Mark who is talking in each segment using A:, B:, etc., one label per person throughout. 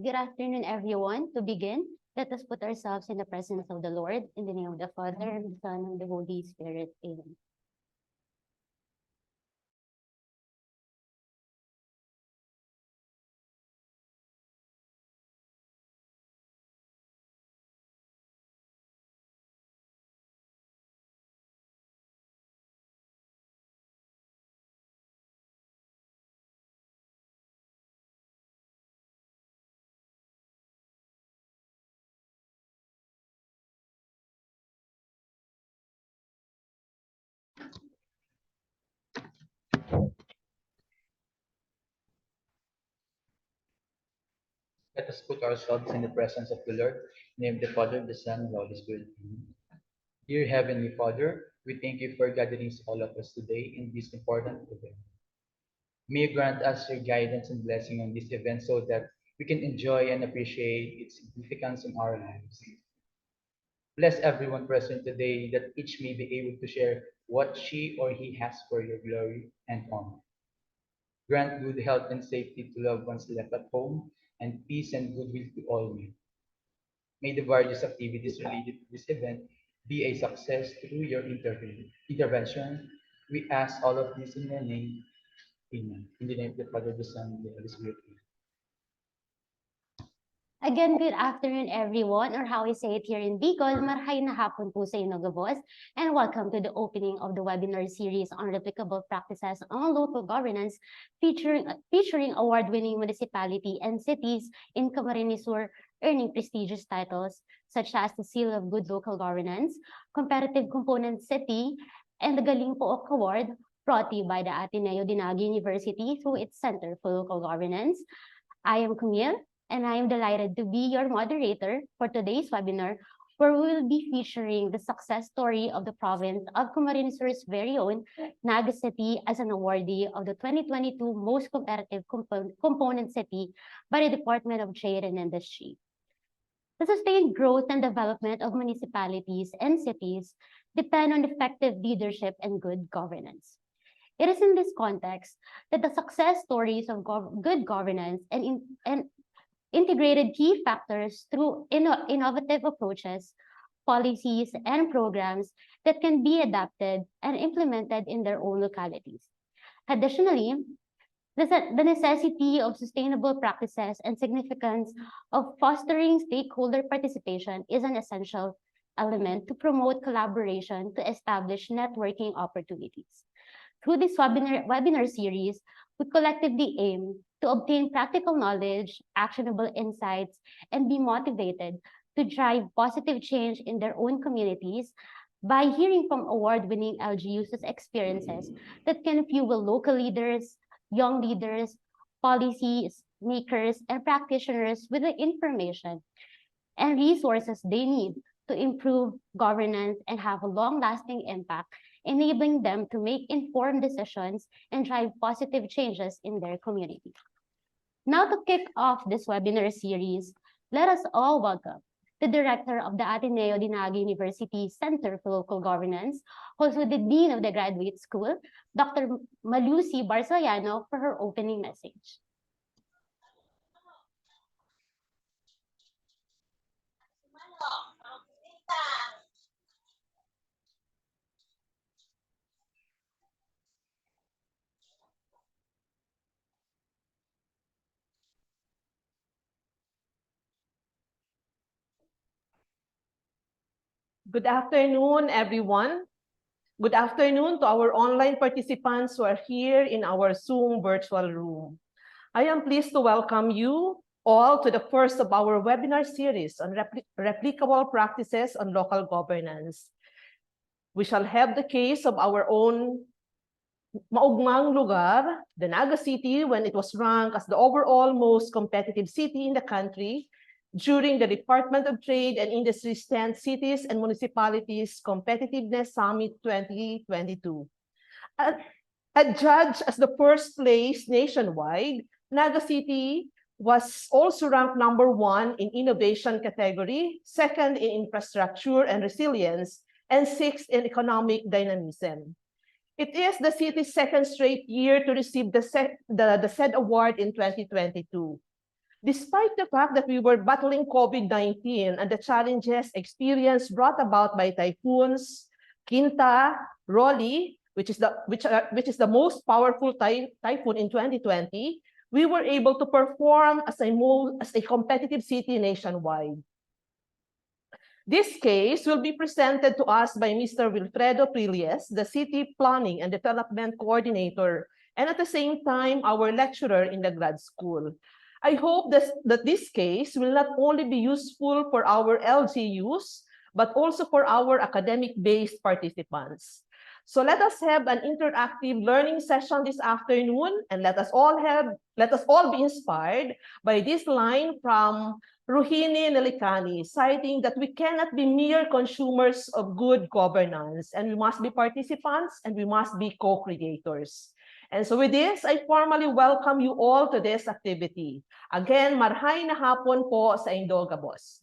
A: Good afternoon, everyone. To begin, let us put ourselves in the presence of the Lord, in the name of the Father, and the Son, and the Holy Spirit. Amen.
B: Let us put ourselves in the presence of the Lord, in the name of the Father, the Son, and the Holy Spirit. Amen. Dear Heavenly Father, we thank you for gathering all of us today in this important event. May you grant us your guidance and blessing on this event so that we can enjoy and appreciate its significance in our lives. Bless everyone present today that each may be able to share what she or he has for your glory and honor. Grant good health and safety to loved ones left at home, and peace and goodwill to all men. May the various activities related to this event be a success through your intervention. We ask all of this in your name. Amen. In the name of the Father, the Son, and the Holy Spirit.
A: Again, good afternoon, everyone, or how we say it here in Bicol, marhay na hapon po sa inyo, Gabos, and welcome to the opening of the webinar series on replicable practices on local governance, featuring award-winning municipality and cities in Camarines Sur earning prestigious titles such as the Seal of Good Local Governance, Competitive Component City, and the Galing Pook Award, brought to you by the Ateneo de Naga University through its Center for Local Governance. I am Camille, and I am delighted to be your moderator for today's webinar, where we will be featuring the success story of the province of Camarines Sur's very own Naga City as an awardee of the 2022 Most Competitive Component City by the Department of Trade and Industry. The sustained growth and development of municipalities and cities depend on effective leadership and good governance. It is in this context that the success stories of good governance and integrated key factors through innovative approaches, policies, and programs that can be adapted and implemented in their own localities. Additionally, the necessity of sustainable practices and significance of fostering stakeholder participation is an essential element to promote collaboration to establish networking opportunities. Through this webinar series, we collectively aim to obtain practical knowledge, actionable insights, and be motivated to drive positive change in their own communities by hearing from award-winning LGUs' experiences that can fuel local leaders, young leaders, policies makers, and practitioners with the information and resources they need to improve governance and have a long-lasting impact, enabling them to make informed decisions and drive positive changes in their community. Now, to kick off this webinar series, let us all welcome the director of the Ateneo de Naga University Center for Local Governance, also the Dean of the Graduate School, Dr. Malusi Barsayano, for her opening message.
C: Good afternoon, everyone. Good afternoon to our online participants who are here in our Zoom virtual room. I am pleased to welcome you all to the first of our webinar series on replicable practices on local governance. We shall have the case of our own maugmang lugar, the Naga City, when it was ranked as the overall most competitive city in the country during the Department of Trade and Industry's 10th Cities and Municipalities Competitiveness Summit 2022. Adjudged as the first place nationwide, Naga City was also ranked #1 in innovation category, 2nd in infrastructure and resilience, and 6th in economic dynamism. It is the city's 2nd straight year to receive the said award in 2022. Despite the fact that we were battling COVID-19 and the challenges experienced brought about by typhoons, Quinta, Rolly, which is the most powerful typhoon in 2020, we were able to perform as a competitive city nationwide. This case will be presented to us by Mr. Wilfredo Prilles, the City Planning and Development Coordinator, and at the same time, our lecturer in the grad school. I hope that this case will not only be useful for our LGUs, but also for our academic-based participants. So let us have an interactive learning session this afternoon, and let us all be inspired by this line from Ruhini Nelikani, citing that we cannot be mere consumers of good governance, and we must be participants and we must be co-creators. And so with this, I formally welcome you all to this activity. Again, marhay na hapon po sa inyong gabos.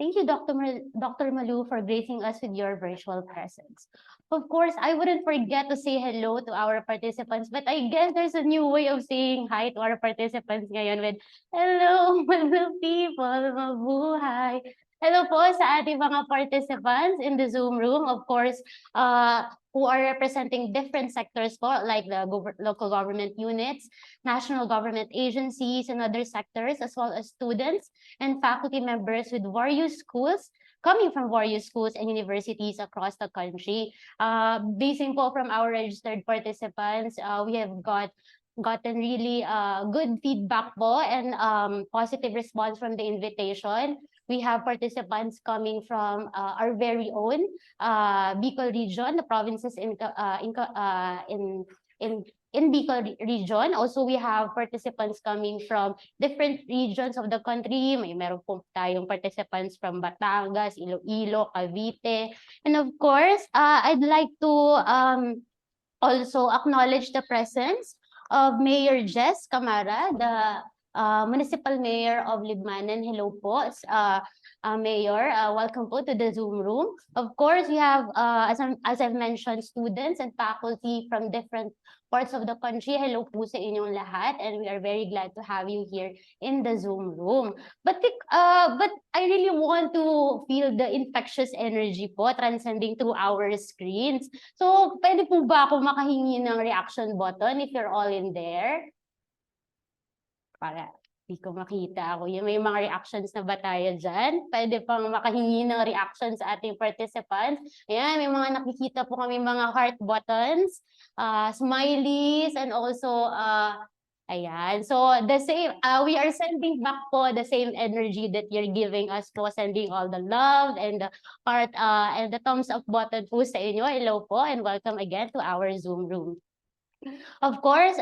A: Thank you, Dr. Malu, for gracing us with your virtual presence. Of course, I wouldn't forget to say hello to our participants, but I guess there's a new way of saying hi to our participants ngayon with, hello, mga people, mabuhay. Hello po sa ating mga participants in the Zoom room, of course, who are representing different sectors po, like the local government units, national government agencies, and other sectors, as well as students and faculty members with various schools, coming from various schools and universities across the country. Basing po from our registered participants, we have gotten really good feedback po and positive response from the invitation. We have participants coming from our very own Bicol region, the provinces in Bicol region. Also, we have participants coming from different regions of the country. Meron po tayong participants from Batangas, Iloilo, Cavite. And of course, I'd like to also acknowledge the presence of Mayor Jess Camara, the Municipal Mayor of Libmanan. Hello po, Mayor. Welcome po to the Zoom room. Of course, we have, as I've mentioned, students and faculty from different parts of the country. Hello po sa inyong lahat, and we are very glad to have you here in the Zoom room. But I really want to feel the infectious energy po transcending through our screens. So, pwede po ba ako makahingi ng reaction button if you're all in there? Para di ko makita ako. May mga reactions na ba tayo dyan? Pwede pang makahingi ng reactions sa ating participants. Ayan, may mga nakikita po kami mga heart buttons, smileys, and also, ayan. So, the same, we are sending back po the same energy that you're giving us po, sending all the love and the heart and the thumbs up button po sa inyo. Hello po and welcome again to our Zoom room. Of course,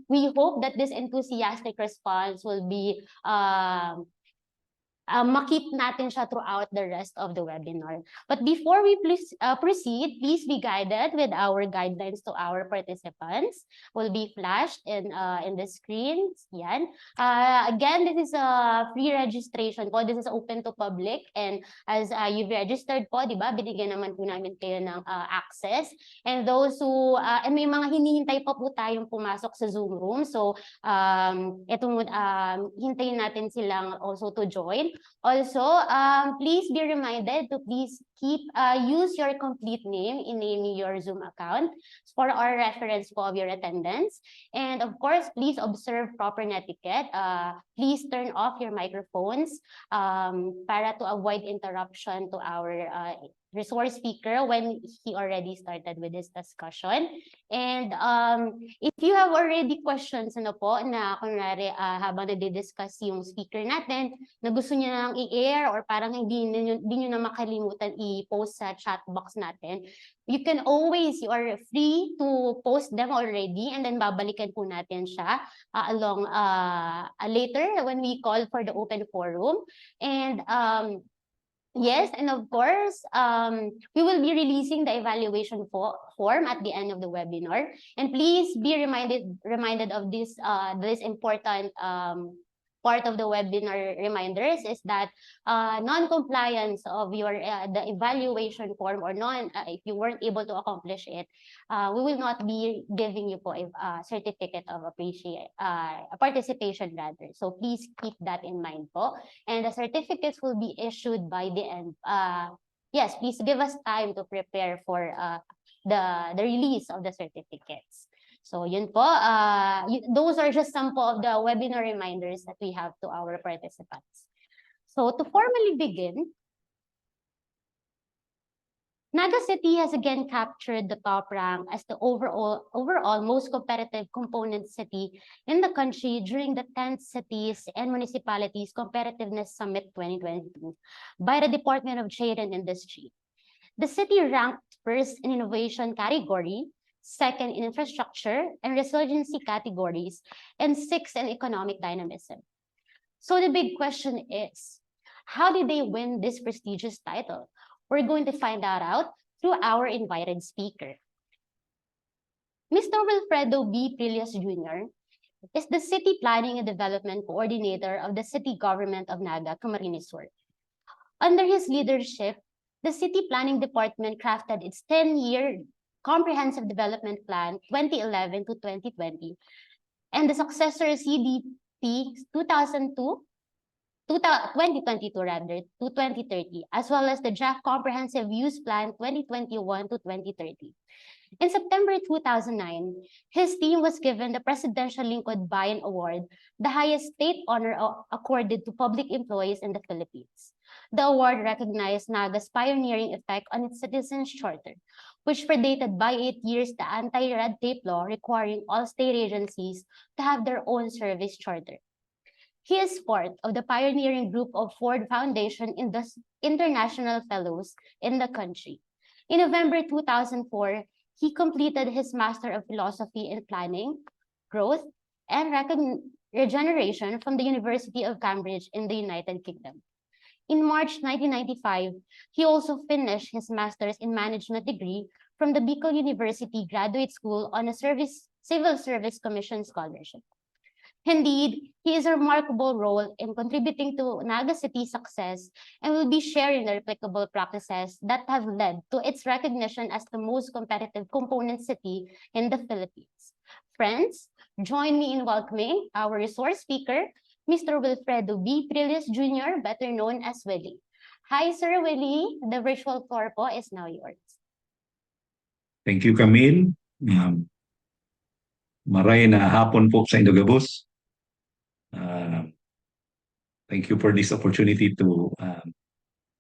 A: we hope that this enthusiastic response will be makip natin siya throughout the rest of the webinar. But before we proceed, please be guided with our guidelines to our participants. Will be flashed in the screens. Yan. Again, this is a free registration po. This is open to public, and as you've registered po, di ba, binigyan naman po namin kayo ng access. And those who, and may mga hinihintay pa po tayong pumasok sa Zoom room. So, hintayin natin silang also to join. Also, please be reminded to please use your complete name in naming your Zoom account for our reference of your attendance. And of course, please observe proper etiquette. Please turn off your microphones para to avoid interruption to our resource speaker when he already started with this discussion. And if you have already questions na kunwari habang nade-discuss yung speaker natin, na gusto niyo nang i-air or parang hindi niyo na makalimutan i-post sa chat box natin, you are free to post them already, and then babalikan po natin siya along later when we call for the open forum. And Yes, and of course, we will be releasing the evaluation form at the end of the webinar. And please be reminded of this important part of the webinar reminders is that non-compliance of your the evaluation form or if you weren't able to accomplish it, we will not be giving you po a certificate of participation rather. So please keep that in mind po. And the certificates will be issued by the end. Yes, please give us time to prepare for the release of the certificates. So yun po, those are just some po of the webinar reminders that we have to our participants. So to formally begin, Naga City has again captured the top rank as the overall most competitive component city in the country during the 10th Cities and Municipalities Competitiveness Summit 2022 by the Department of Trade and Industry. The city ranked first in innovation category, second in infrastructure and resiliency categories, and sixth in economic dynamism. So the big question is, how did they win this prestigious title? We're going to find that out through our invited speaker. Mr. Wilfredo B. Prillas Jr. is the City Planning and Development Coordinator of the City Government of Naga, Camarines Sur. Under his leadership, the City Planning Department crafted its 10-year Comprehensive Development Plan 2011 to 2020 and the successor CDP 2022 rather to 2030, as well as the draft Comprehensive Use Plan 2021 to 2030. In September 2009, his team was given the Presidential Lingkod Bayan Award, the highest state honor accorded to public employees in the Philippines. The award recognized Naga's pioneering effect on its citizens' charter, which predated by 8 years the anti-red tape law requiring all state agencies to have their own service charter. He is part of the pioneering group of Ford Foundation International Fellows in the country. In November 2004, he completed his Master of Philosophy in Planning, Growth, and Regeneration from the University of Cambridge in the United Kingdom. In March 1995, he also finished his Master's in Management degree from the Bicol University Graduate School on a Civil Service Commission scholarship. Indeed, he has a remarkable role in contributing to Naga City's success and will be sharing the replicable practices that have led to its recognition as the most competitive component city in the Philippines. Friends, join me in welcoming our resource speaker, Mr. Wilfredo B. Prillas Jr., better known as Willie. Hi, Sir Willie. The virtual floor po is now yours.
D: Thank you, Camille. Maray na hapon po sa Indogabos. Thank you for this opportunity to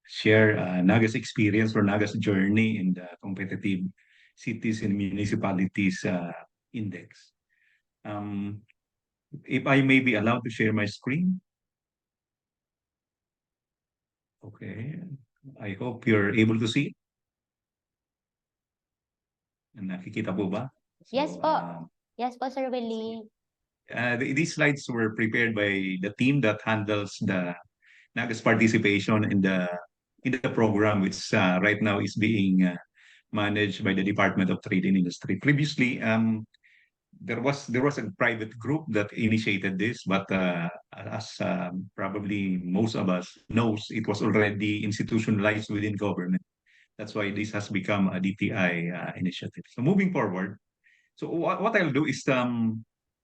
D: share Naga's experience or Naga's journey in the competitive cities and municipalities index. If I may be allowed to share my screen. Okay, I hope you're able to see. Nakikita po ba?
A: Yes po. Yes po, Sir Willie.
D: These slides were prepared by the team that handles the Naga's participation in the program, which right now is being managed by the Department of Trade and Industry. Previously, there was a private group that initiated this, but as probably most of us knows, it was already institutionalized within government. That's why this has become a DTI initiative. So moving forward, so what I'll do is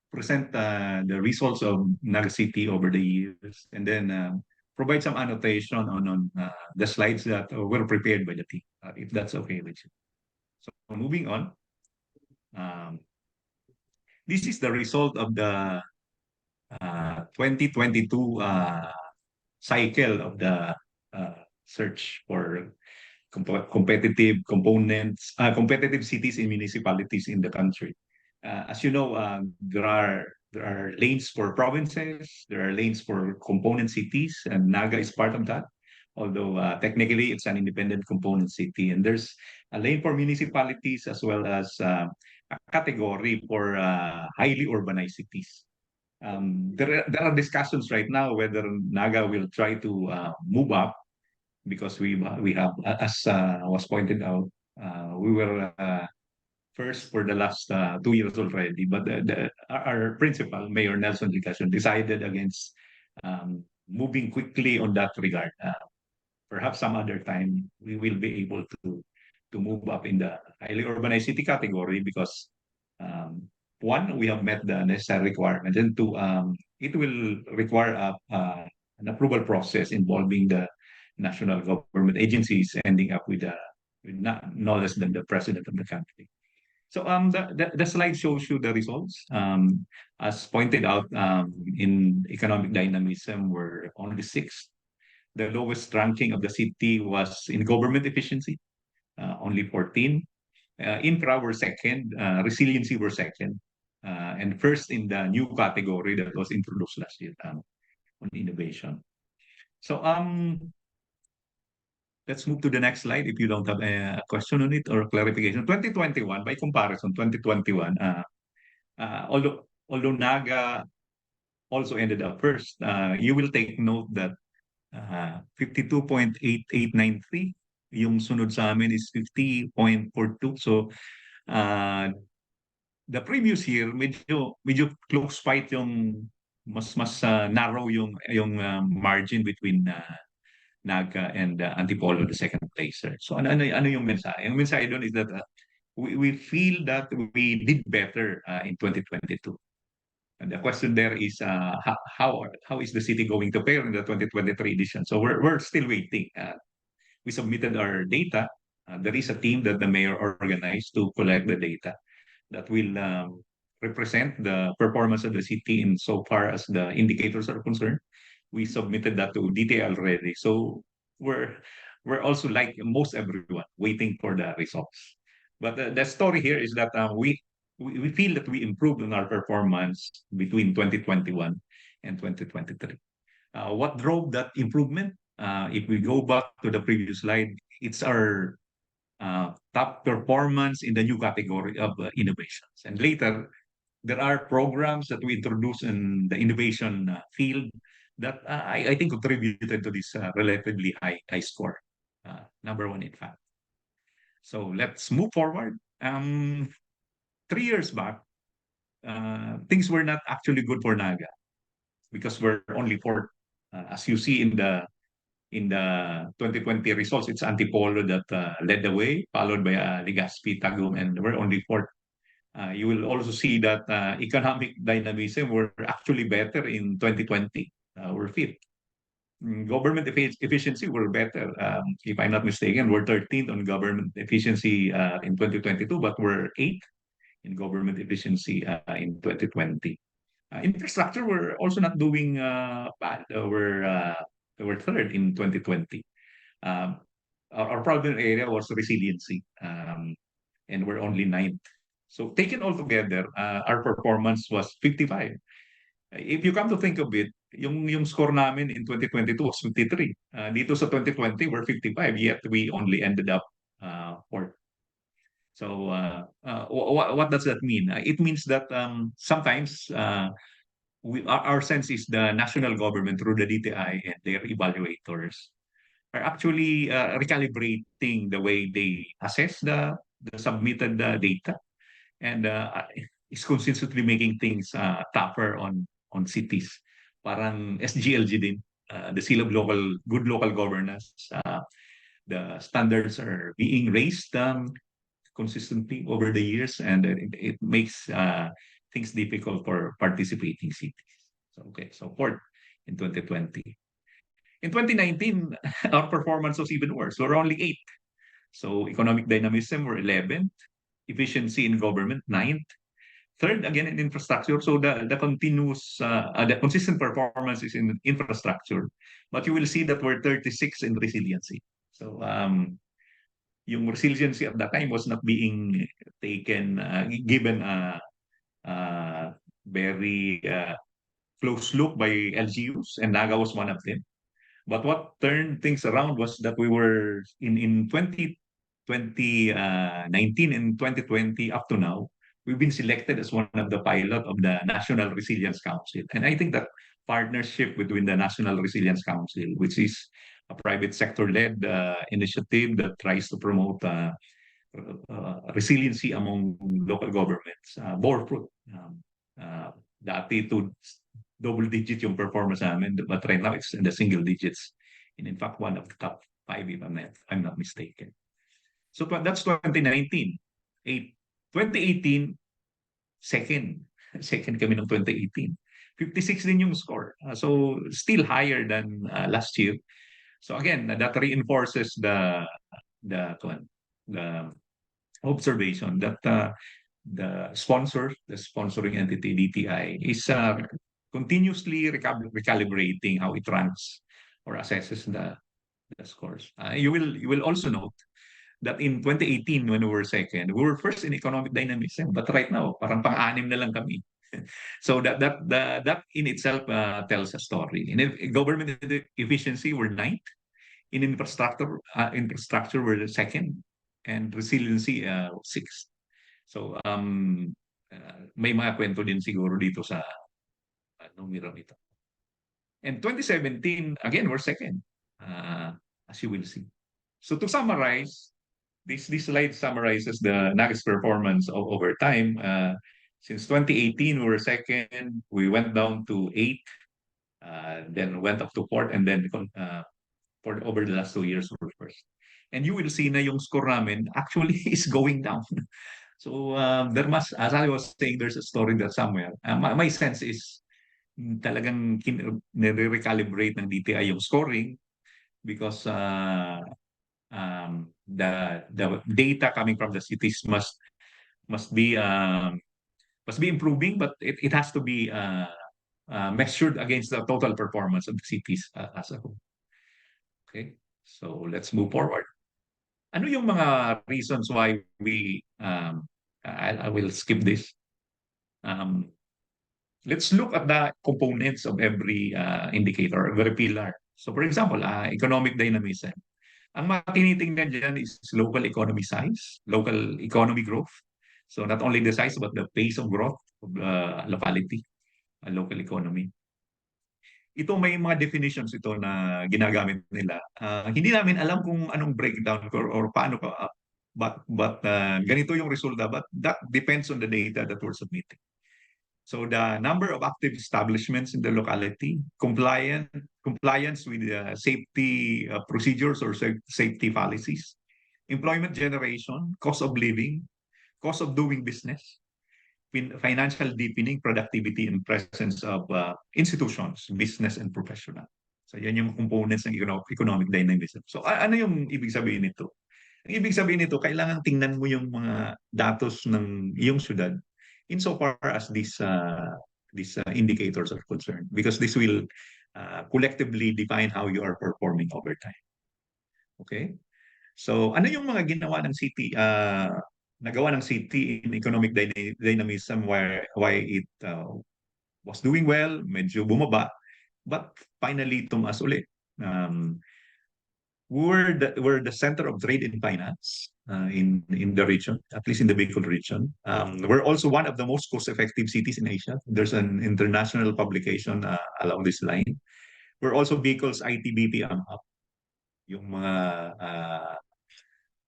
D: present the results of Naga City over the years, and then provide some annotation on the slides that were prepared by the team, if that's okay with you. So moving on, this is the result of the 2022 cycle of the search for competitive components, competitive cities and municipalities in the country. As you know, there are lanes for provinces, there are lanes for component cities, and Naga is part of that. Although technically it's an independent component city, and there's a lane for municipalities as well as a category for highly urbanized cities. There are discussions right now whether Naga will try to move up, because we have, as was pointed out, we were first for the last 2 years already. But our principal, Mayor Nelson Licasion, decided against moving quickly on that regard. Perhaps some other time we will be able to move up in the highly urbanized city category because one, we have met the necessary requirements, and two, it will require an approval process involving the national government agencies, ending up with not, no less than the president of the country. So the slide shows you the results. As pointed out, in economic dynamism, we're only sixth. The lowest ranking of the city was in government efficiency, only 14. Infra were second, resiliency were second, and first in the new category that was introduced last year, on innovation. So let's move to the next slide if you don't have a question on it or clarification. 2021, by comparison, 2021, although Naga also ended up first, you will take note that 52.8893. Yung sunod sa amin is 50.42. So the previous year, medyo close fight yung mas narrow yung margin between Naga and Antipolo, the second placer. So ano yung mensahe? Yung mensahe doon is that we feel that we did better in 2022. And the question there is how is the city going to fare in the 2023 edition? So we're still waiting. We submitted our data. There is a team that the mayor organized to collect the data that will represent the performance of the city in so far as the indicators are concerned. We submitted that to DTI already. So we're also, like most everyone, waiting for the results. But the story here is that we feel that we improved on our performance between 2021 and 2023. What drove that improvement? If we go back to the previous slide, it's our top performance in the new category of innovations. And later, there are programs that we introduced in the innovation field that I think contributed to this relatively high score. Number one, in fact. So let's move forward. 3 years back, things were not actually good for Naga because we're only fourth. As you see in the 2020 results, it's Antipolo that led the way, followed by Legazpi, Tagum, and we're only fourth. You will also see that economic dynamism were actually better in 2020. We're fifth. Government efficiency were better. If I'm not mistaken, we're 13th on government efficiency in 2022, but we're 8th in government efficiency in 2020. Infrastructure, we're also not doing bad. We're third in 2020. Our problem area was resiliency, and we're only ninth. So taken all together, our performance was 55. If you come to think of it, yung score namin in 2022 was 53. Dito sa 2020, we're 55, yet we only ended up fourth. So what does that mean? It means that sometimes our sense is the national government through the DTI and their evaluators are actually recalibrating the way they assess the submitted data, and is consistently making things tougher on cities. Parang SGLG din, the seal of good local governance. The standards are being raised consistently over the years, and it makes things difficult for participating cities. So fourth in 2020. In 2019, our performance was even worse. We're only 8th. So economic dynamism, we're 11th. Efficiency in government, 9th. Third, again, in infrastructure. So the consistent performance is in infrastructure. But you will see that we're 36 in resiliency. So yung resiliency at that time was not being taken, given a very close look by LGUs, and Naga was one of them. But what turned things around was that we were in 2019 and 2020 up to now, we've been selected as one of the pilot of the National Resilience Council. And I think that partnership between the National Resilience Council, which is a private sector-led initiative that tries to promote resiliency among local governments. Bore fruit. Dati to double digit yung performance namin, but right now it's in the single digits. And in fact, one of the top 5, if I'm not mistaken. So that's 2019. 2018, second. Second kami ng 2018. 56 din yung score. So still higher than last year. So again, that reinforces the observation that the sponsoring entity, DTI, is continuously recalibrating how it ranks or assesses the scores. You will also note that in 2018, when we were second, we were first in economic dynamism, but right now, parang pang-anim na lang kami. So that in itself tells a story. In government efficiency, we're ninth. In infrastructure, we're the second, and resiliency, sixth. So may mga kwento din siguro dito sa numero nito. And 2017, again, we're second, as you will see. So to summarize, this slide summarizes the Naga's performance over time. Since 2018, we were second. We went down to 8th, then went up to 4th, and then for over the last 2 years, we were first. And you will see na yung score namin actually is going down. So there must, as I was saying, there's a story there somewhere. My sense is talagang nire-recalibrate ng DTI yung scoring because the data coming from the cities must be improving, but it has to be measured against the total performance of the cities as a whole. Okay, so let's move forward. Ano yung mga reasons why we I will skip this. Let's look at the components of every indicator, every pillar. So for example, economic dynamism. Ang matinitingnan dyan is local economy size, local economy growth. So not only the size, but the pace of growth of locality, local economy. Ito may mga definitions ito na ginagamit nila. Hindi namin alam kung anong breakdown or paano pa, but ganito yung resulta, but that depends on the data that we're submitting. So the number of active establishments in the locality, compliance with safety procedures or safety policies, employment generation, cost of living, cost of doing business, financial deepening, productivity, and presence of institutions, business and professional. So yan yung components ng economic dynamism. So ano yung ibig sabihin nito? Ang ibig sabihin nito, kailangan tingnan mo yung mga datos ng iyong syudad insofar as these indicators are concerned, because this will collectively define how you are performing over time. Okay? So ano yung mga ginawa ng city, nagawa ng city in economic dynamism, why it was doing well, medyo bumaba, but finally tumaas ulit. We're the center of trade and finance in the region, at least in the Bicol region. We're also one of the most cost-effective cities in Asia. There's an international publication along this line. We're also Bicol's IT BPM hub. Yung mga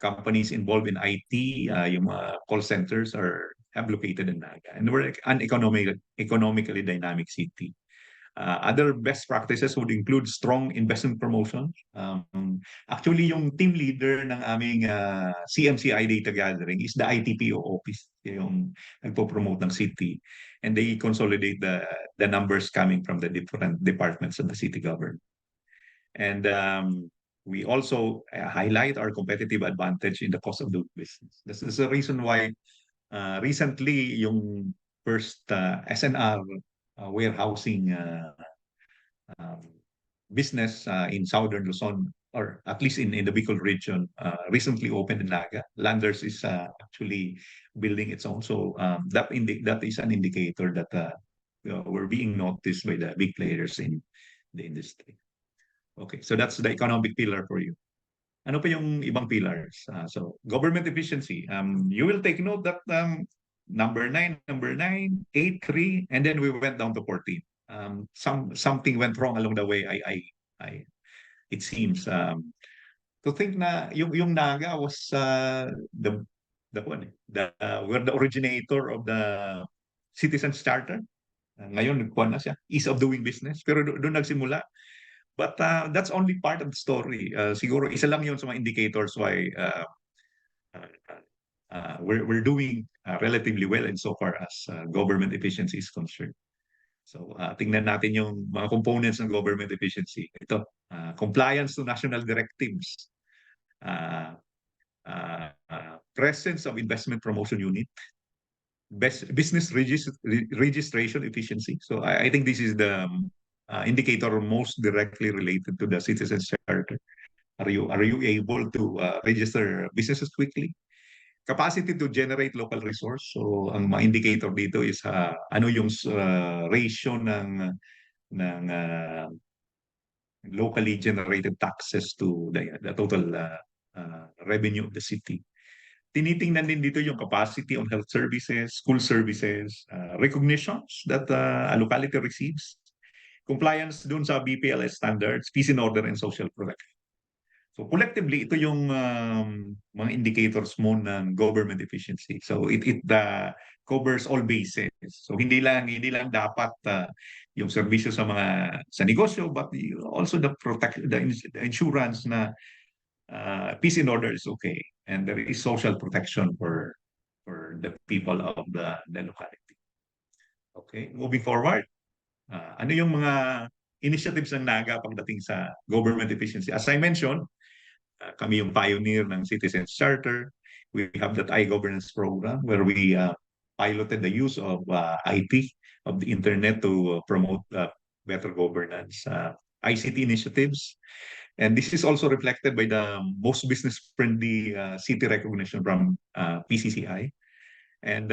D: companies involved in IT, yung mga call centers have located in Naga. And we're an economically dynamic city. Other best practices would include strong investment promotion. Actually, yung team leader ng aming CMCI data gathering is the ITPO office, yung nagpo-promote ng city. And they consolidate the numbers coming from the different departments of the city government. And we also highlight our competitive advantage in the cost of doing business. This is the reason why recently yung first SNR warehousing business in Southern Luzon, or at least in the Bicol region, recently opened in Naga. Landers is actually building its own. So that is an indicator that we're being noticed by the big players in the industry. Okay, so that's the economic pillar for you. Ano pa yung ibang pillars? So government efficiency. You will take note that number 9, 8, 3, and then we went down to 14. Something went wrong along the way. it seems. To think na yung Naga was were the originator of the Citizens Charter. Ngayon, nagkuha na siya. Ease of doing business. Pero doon nagsimula. But that's only part of the story. Siguro isa lang yun sa mga indicators why we're doing relatively well insofar as government efficiency is concerned. So tingnan natin yung mga components ng government efficiency. Ito, compliance to national directives, presence of investment promotion unit, business registration efficiency. So I think this is the indicator most directly related to the Citizens Charter. Are you able to register businesses quickly? Capacity to generate local resource. So ang mga indicator dito is ano yung ratio ng locally generated taxes to the total revenue of the city. Tinitingnan din dito yung capacity on health services, school services, recognitions that a locality receives, compliance dun sa BPLS standards, peace and order, and social protection. So collectively, ito yung mga indicators mo ng government efficiency. So it covers all bases. So hindi lang dapat yung serbisyo sa negosyo, but also the insurance na peace and order is okay, and there is social protection for the people of the locality. Okay, moving forward, ano yung mga initiatives ng Naga pagdating sa government efficiency? As I mentioned, kami yung pioneer ng Citizens Charter. We have that iGovernance program where we piloted the use of IT, of the internet to promote better governance, ICT initiatives. And this is also reflected by the most business-friendly city recognition from PCCI. And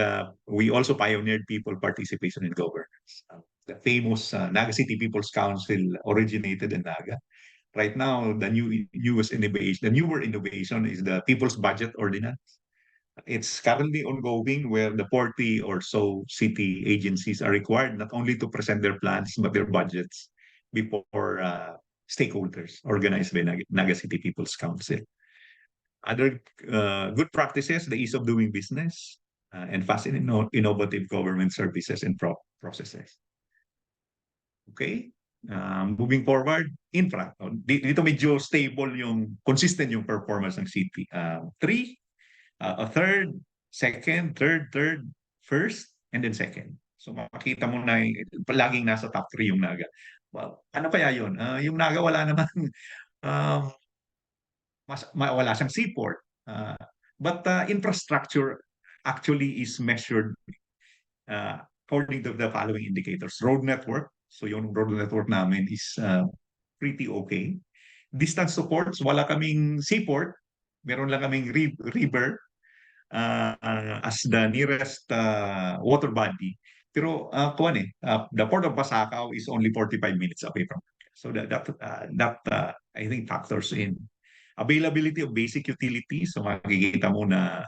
D: we also pioneered people participation in governance. The famous Naga City People's Council originated in Naga. Right now, the newer innovation is the People's Budget Ordinance. It's currently ongoing where the 40 or so city agencies are required not only to present their plans but their budgets before stakeholders organized by Naga City People's Council. Other good practices, the ease of doing business and fast and innovative government services and processes. Okay? Moving forward, infra. Dito medyo stable consistent yung performance ng city. A third, second, third, first, and then second. So makikita mo na palaging nasa top 3 yung Naga. Well, ano kaya yun? Yung Naga wala naman, wala siyang seaport. But infrastructure actually is measured according to the following indicators. Road network. So yung road network namin is pretty okay. Distance to ports, wala kaming seaport. Meron lang kaming river as the nearest water body. Pero the port of Pasacao is only 45 minutes away from it. So that I think factors in. Availability of basic utilities. So makikita mo na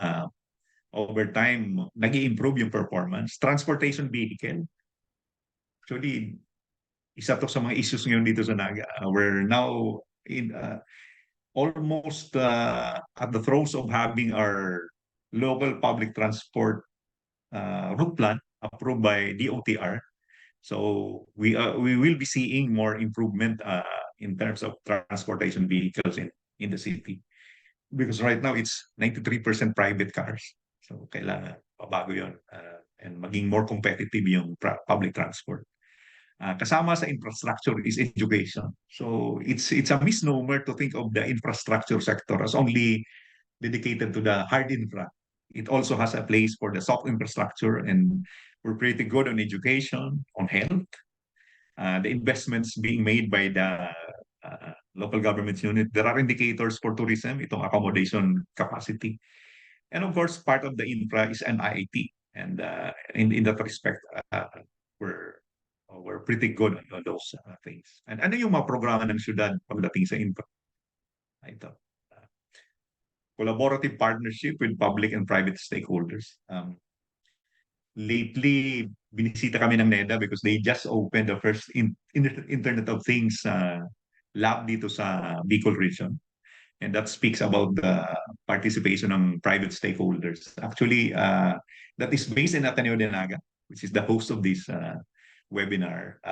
D: over time, nag-i-improve yung performance. Transportation vehicle. Actually, isa to sa mga issues ngayon dito sa Naga. We're now in almost at the throes of having our local public transport route plan approved by DOTR. So we will be seeing more improvement in terms of transportation vehicles in the city. Because right now it's 93% private cars. So kailangan pabago yun and maging more competitive yung public transport. Kasama sa infrastructure is education. So it's a misnomer to think of the infrastructure sector as only dedicated to the hard infra. It also has a place for the soft infrastructure, and we're pretty good on education, on health. The investments being made by the local government unit. There are indicators for tourism, itong accommodation capacity. And of course, part of the infra is an IIT. And in that respect, we're pretty good on those things. And ano yung mga programa ng syudad pagdating sa infra? Ito. Collaborative partnership with public and private stakeholders. Lately, binisita kami ng NEDA because they just opened the first Internet of Things lab dito sa Bicol region. And that speaks about the participation ng private stakeholders. Actually, that is based in Ateneo de Naga, which is the host of this webinar.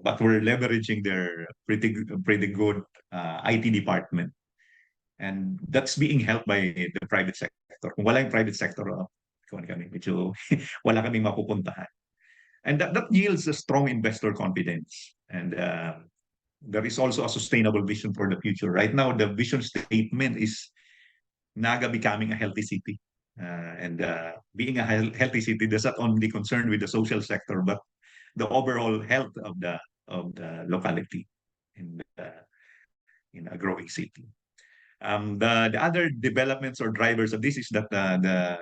D: But we're leveraging their pretty good IT department. And that's being helped by the private sector. Kung wala yung private sector, medyo wala kaming mapupuntahan. And that yields a strong investor confidence. And there is also a sustainable vision for the future. Right now, the vision statement is Naga becoming a healthy city. Being a healthy city does not only concern with the social sector, but the overall health of the locality in a growing city. The other developments or drivers of this is that the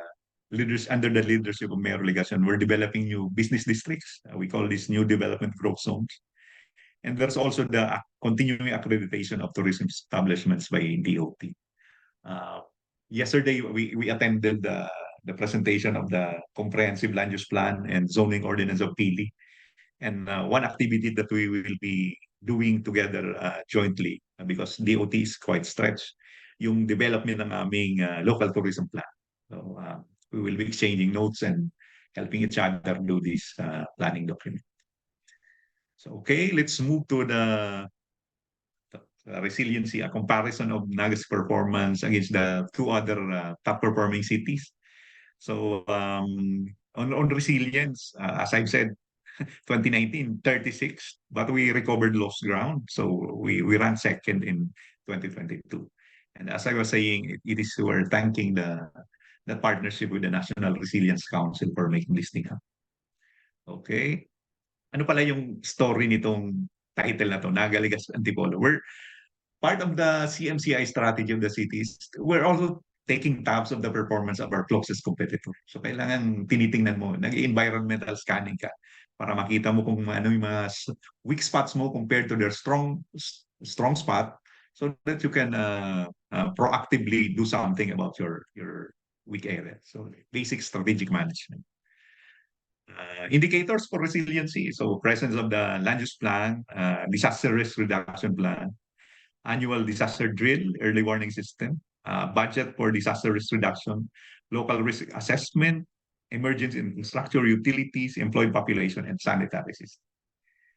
D: leaders under the leadership of Mayor Legacion, we're developing new business districts. We call these new development growth zones. And there's also the continuing accreditation of tourism establishments by DOT. Yesterday, we attended the presentation of the comprehensive land use plan and zoning ordinance of Pili. And one activity that we will be doing together jointly because DOT is quite stretched, yung development ng aming local tourism plan. So we will be exchanging notes and helping each other do this planning document. So, okay, let's move to the resiliency, a comparison of Naga's performance against the two other top performing cities. So on resilience, as I've said, 2019, 36, but we recovered lost ground. So we ran second in 2022. And as I was saying, we're thanking the partnership with the National Resilience Council for making this thing happen. Okay. Ano pala yung story nitong title na to, Naga, Legazpi, Antipolo? We're part of the CMCI strategy of the cities. We're also taking tabs of the performance of our closest competitor. So kailangan tinitingnan mo, nag-environmental scanning ka para makita mo kung ano yung mga weak spots mo compared to their strong spot so that you can proactively do something about your weak area. So basic strategic management. Indicators for resiliency. So presence of the land use plan, disaster risk reduction plan, annual disaster drill, early warning system, budget for disaster risk reduction, local risk assessment, emergency infrastructure, utilities, employed population, and sanitary system.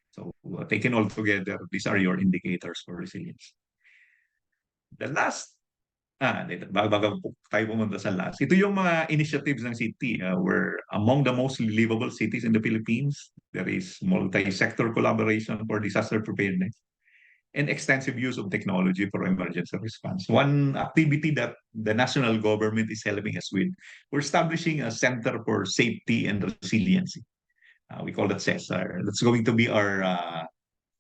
D: So taken all together, these are your indicators for resilience. The last, bago tayo pumunta sa last, ito yung mga initiatives ng city. We're among the most livable cities in the Philippines. There is multi-sector collaboration for disaster preparedness and extensive use of technology for emergency response. One activity that the national government is helping us with, we're establishing a Center for Safety and Resiliency. We call it CESAR. That's going to be our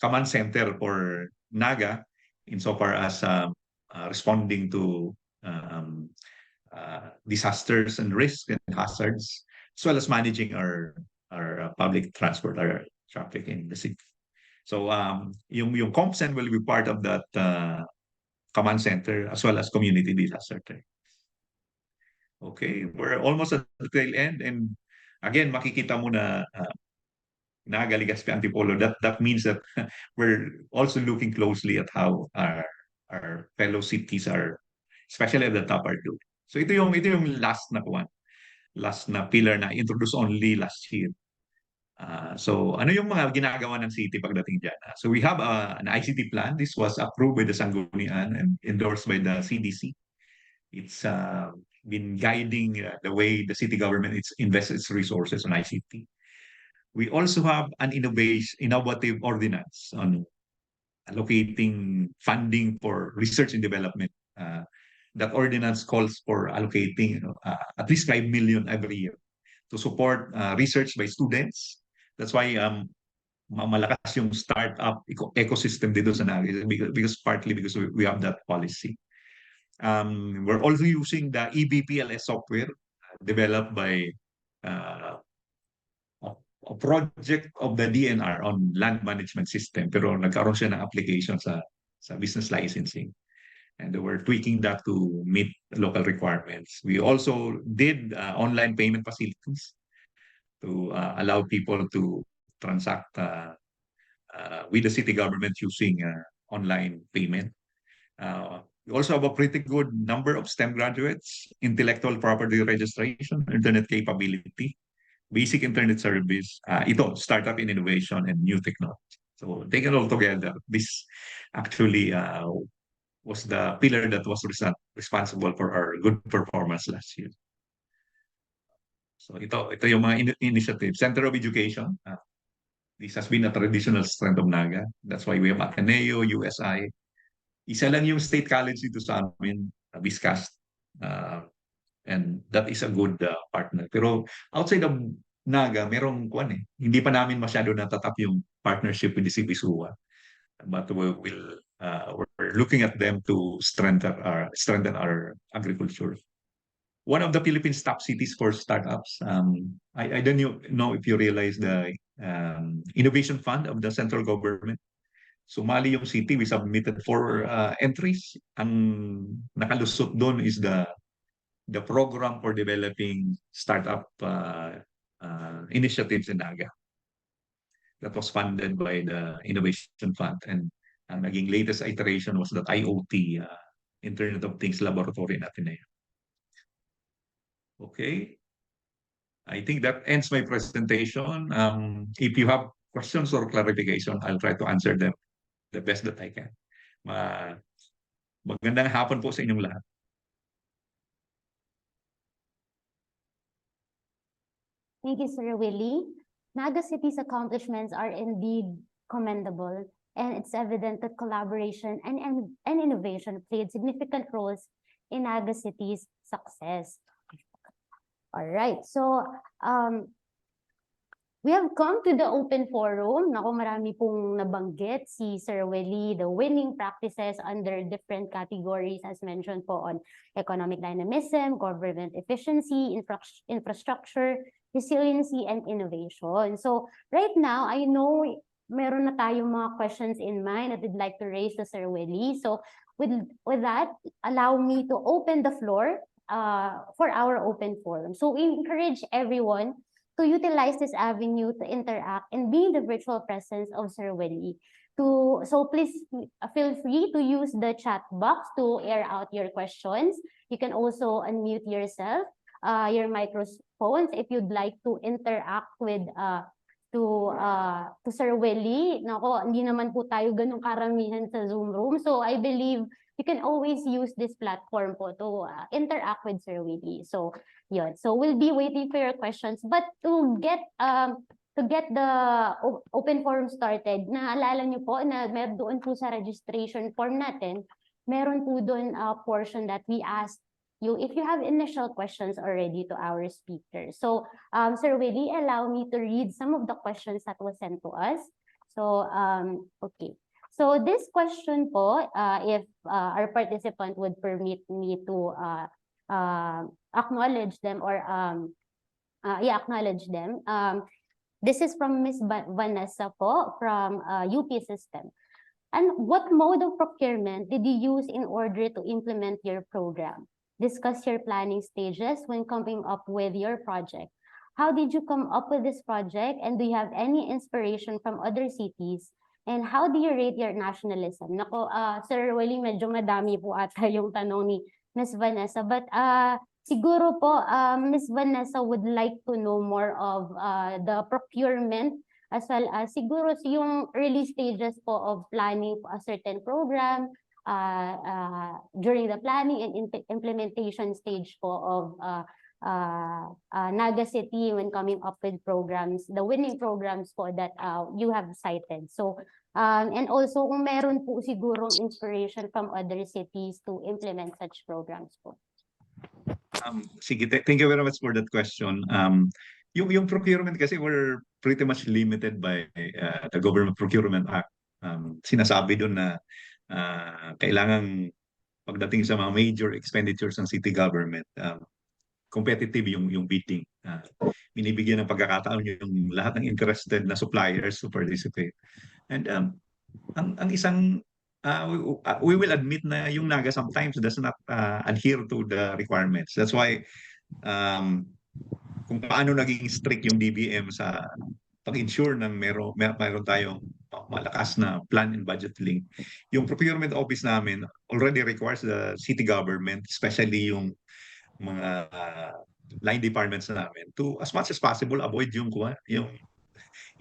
D: command center for Naga insofar as responding to disasters and risks and hazards, as well as managing our public transport, our traffic in the city. So yung CompCen will be part of that command center as well as community disaster training. Okay, we're almost at the tail end, and again makikita mo na Naga, Legazpi, Antipolo. That means that we're also looking closely at how our fellow cities are, especially at the top, are doing. So ito yung last na pillar na introduced only last year. So ano yung mga ginagawa ng city pagdating dyan? So we have an ICT plan. This was approved by the Sanggunian and endorsed by the CDC. It's been guiding the way the city government invests its resources on ICT. We also have an innovative ordinance on allocating funding for research and development. That ordinance calls for allocating at least 5 million every year to support research by students. That's why malakas yung startup ecosystem dito sa Naga partly because we have that policy. We're also using the EBPLS software developed by a project of the DNR on land management system, pero nagkaroon siya ng application sa business licensing. And we're tweaking that to meet local requirements. We also did online payment facilities to allow people to transact with the city government using online payment. We also have a pretty good number of STEM graduates, intellectual property registration, internet capability, basic internet service, ito, startup in innovation and new technology. So taken all together, this actually was the pillar that was responsible for our good performance last year. So ito yung mga initiative. Center of Education. This has been a traditional strength of Naga. That's why we have Ateneo, USI. Isa lang yung state college dito sa amin, Viscast. And that is a good partner. Pero outside of Naga, merong kuan eh. Hindi pa namin masyado natatap yung partnership with the CBSUA. But we're looking at them to strengthen our agriculture. One of the Philippines' top cities for startups. I don't know if you realize the innovation fund of the central government. Sumali yung city, we submitted 4 entries. Ang nakalusot doon is the program for developing startup initiatives in Naga. That was funded by the Innovation Fund. And ang naging latest iteration was that IoT, Internet of Things Laboratory in Ateneo. Okay. I think that ends my presentation. If you have questions or clarification, I'll try to answer them the best that I can. Magandang hapon po sa inyong lahat.
A: Thank you, Sir Willie. Naga City's accomplishments are indeed commendable, and it's evident that collaboration and innovation played significant roles in Naga City's success. All right, so we have come to the open forum. Naku, marami pong nabanggit si Sir Willie, the winning practices under different categories as mentioned po on economic dynamism, government efficiency, infrastructure, resiliency, and innovation. So right now, I know meron na tayong mga questions in mind that I'd like to raise to Sir Willie. So with that, allow me to open the floor for our open forum. So we encourage everyone to utilize this avenue to interact and be the virtual presence of Sir Willie. So please feel free to use the chat box to air out your questions. You can also unmute yourself, your microphones if you'd like to interact with to Sir Willie. Nako, hindi naman po tayo ganun karamihan sa Zoom room. So I believe you can always use this platform po to interact with Sir Willie. So yun. So we'll be waiting for your questions. But to get the open forum started, naalala niyo po na meron doon po sa registration form natin, meron po doon a portion that we asked you if you have initial questions already to our speakers. So Sir Willie, allow me to read some of the questions that was sent to us. So okay. So this question po, if our participant would permit me to acknowledge them or acknowledge them. This is from Ms. Vanessa po from UP System. And what mode of procurement did you use in order to implement your program? Discuss your planning stages when coming up with your project. How did you come up with this project? And do you have any inspiration from other cities? And how do you rate your nationalism? Nako, Sir Willie, medyo madami po ata yung tanong ni Ms. Vanessa. But siguro po, Ms. Vanessa would like to know more of the procurement as well as siguro yung early stages po of planning a certain program, during the planning and implementation stage po of Naga City when coming up with programs, the winning programs po that you have cited. So, and also kung meron po sigurong inspiration from other cities to implement such programs po.
D: Sige, thank you very much for that question. Yung procurement kasi we're pretty much limited by the Government Procurement Act. Sinasabi doon na kailangan pagdating sa mga major expenditures ng city government, competitive yung bidding. Binibigyan ng pagkakataon yung lahat ng interested na suppliers to participate. And ang isang we will admit na yung Naga sometimes does not adhere to the requirements. That's why kung paano naging strict yung DBM sa pag-ensure na meron tayong malakas na plan and budget link. Yung procurement office namin already requires the city government, especially yung mga line departments namin, to as much as possible avoid yung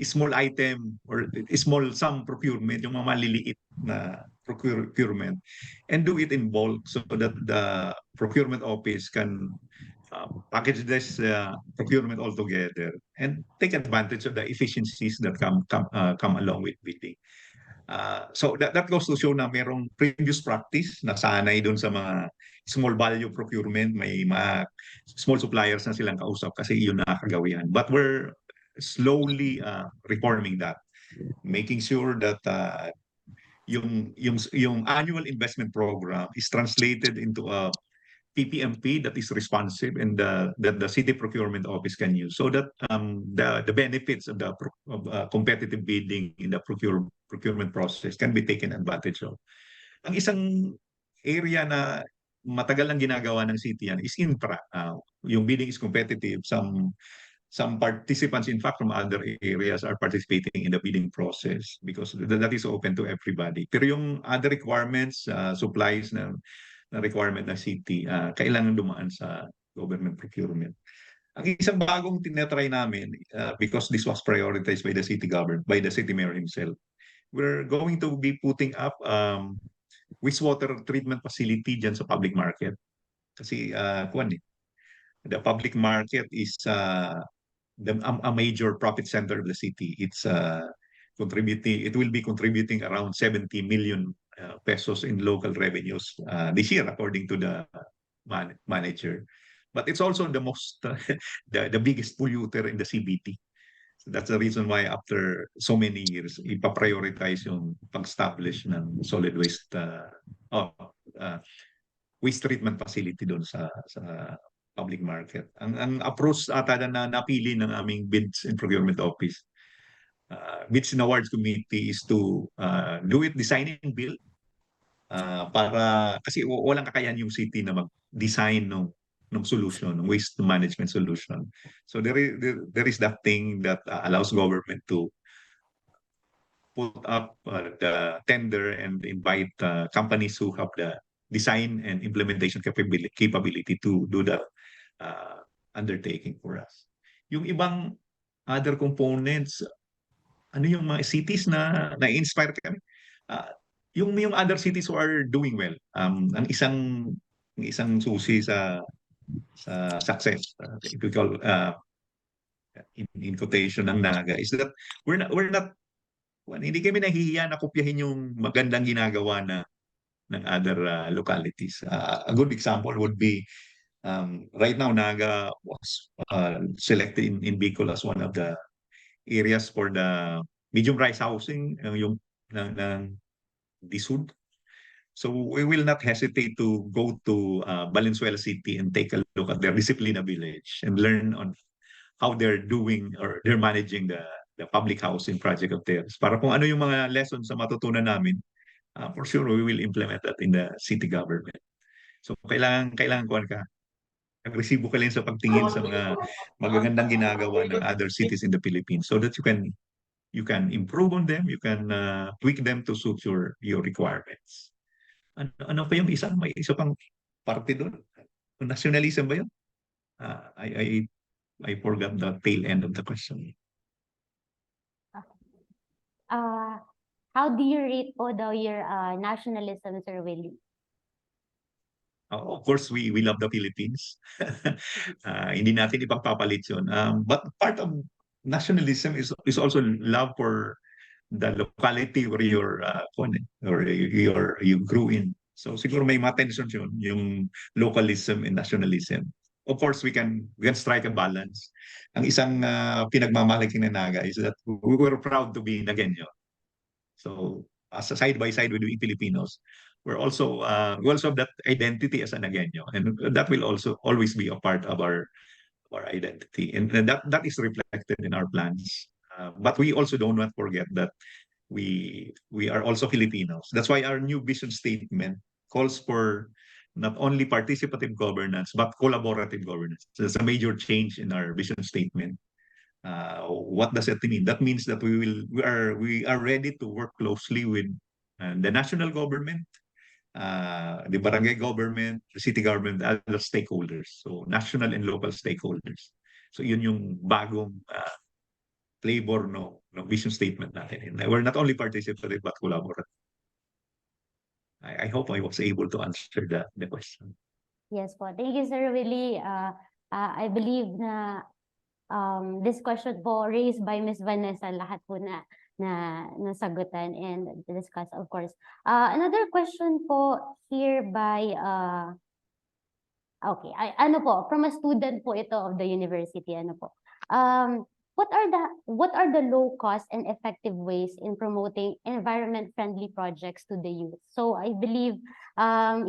D: small item or small sum procurement, yung mga maliliit na procurement, and do it in bulk so that the procurement office can package this procurement all together and take advantage of the efficiencies that come along with bidding. So that goes to show na merong previous practice na sanay doon sa mga small value procurement, may mga small suppliers na silang kausap kasi yun nakakagawian. But we're slowly reforming that, making sure that yung annual investment program is translated into a PPMP that is responsive and that the city procurement office can use, so that the benefits of the competitive bidding in the procurement process can be taken advantage of. Ang isang area na matagal lang ginagawa ng city yan is infra. Yung bidding is competitive. Some participants, in fact, from other areas are participating in the bidding process because that is open to everybody. Pero yung other requirements, supplies na requirement ng city, kailangan dumaan sa government procurement. Ang isang bagong tinatry namin, because this was prioritized by the city government, by the city mayor himself, we're going to be putting up wastewater treatment facility dyan sa public market. Kasi, the public market is a major profit center of the city. It will be contributing around 70 million pesos in local revenues this year, according to the manager. But it's also the most, the biggest polluter in the CBT. So that's the reason why after so many years, ipaprioritize yung pag-establish ng solid waste, waste treatment facility doon sa public market. Ang approach ata na napili ng aming bids and procurement office, bids and awards committee, is to do it design and build, para kasi walang kakayahan yung city na mag-design ng solution, ng waste management solution. So there is that thing that allows government to put up the tender and invite companies who have the design and implementation capability to do that undertaking for us. Yung ibang other components, ano yung mga cities na-inspire kami? Yung other cities who are doing well. Ang isang susi sa success, if we call in quotation ng Naga, is that we're not hindi kami nahihiya na kopyahin yung magandang ginagawa ng other localities. A good example would be right now Naga was selected in Bicol as one of the areas for the medium rise housing, yung ng DSUD. So we will not hesitate to go to Valenzuela City and take a look at their Disciplina Village and learn on how they're doing or they're managing the public housing project of theirs. Para kung ano yung mga lessons na matutunan namin, for sure we will implement that in the city government. So kailangan kuwan ka. Agresibo ka lang sa pagtingin sa mga magagandang ginagawa ng other cities in the Philippines so that you can improve on them, you can tweak them to suit your requirements. Ano pa yung may isa pang parte doon? Nationalism ba yun? I forgot the tail end of the question.
A: How do you rate po daw your nationalism, Sir Willie?
D: Of course, we love the Philippines. Hindi natin ipagpapalit yun. But part of nationalism is also love for the locality where you grew in. So siguro may tensions yun, yung localism and nationalism. Of course, we can strike a balance. Ang isang pinagmamalaki ng Naga is that we were proud to be Nagueño. So as a side by side with the Filipinos, we also have that identity as a Nagueño, and that will also always be a part of our identity, and that is reflected in our plans. But we also do not forget that we are also Filipinos. That's why our new vision statement calls for not only participative governance but collaborative governance. So that's a major change in our vision statement. What does it mean? That means that we are ready to work closely with the national government, the barangay government, the city government, other stakeholders. So national and local stakeholders. So yun yung bagong flavor no vision statement natin. And we're not only participative but collaborative. I hope I was able to answer the question.
A: Yes po. Thank you, Sir Willie. I believe na this question po raised by Miss Vanessa, lahat po na nasagutan and discussed, of course. Another question po here by okay, ano po, from a student po ito of the university, ano po. What are the low cost and effective ways in promoting environment friendly projects to the youth? So I believe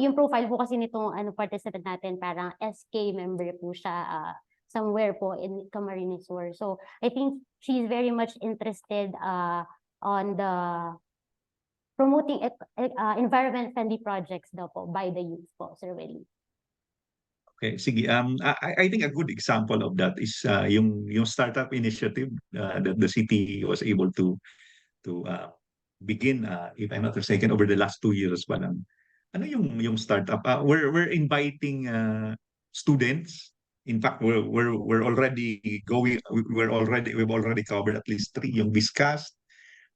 A: yung profile po kasi nitong participant natin, parang SK member po siya somewhere po in Camarines Sur. So I think she's very much interested on the promoting environment friendly projects daw po by the youth po, Sir Willie.
D: Okay, sige. I think a good example of that is yung startup initiative that the city was able to begin, if I'm not mistaken, over the last 2 years pa lang. Ano yung startup? We're inviting students. In fact, we're already going. We've already covered at least 3. Yung Viscas,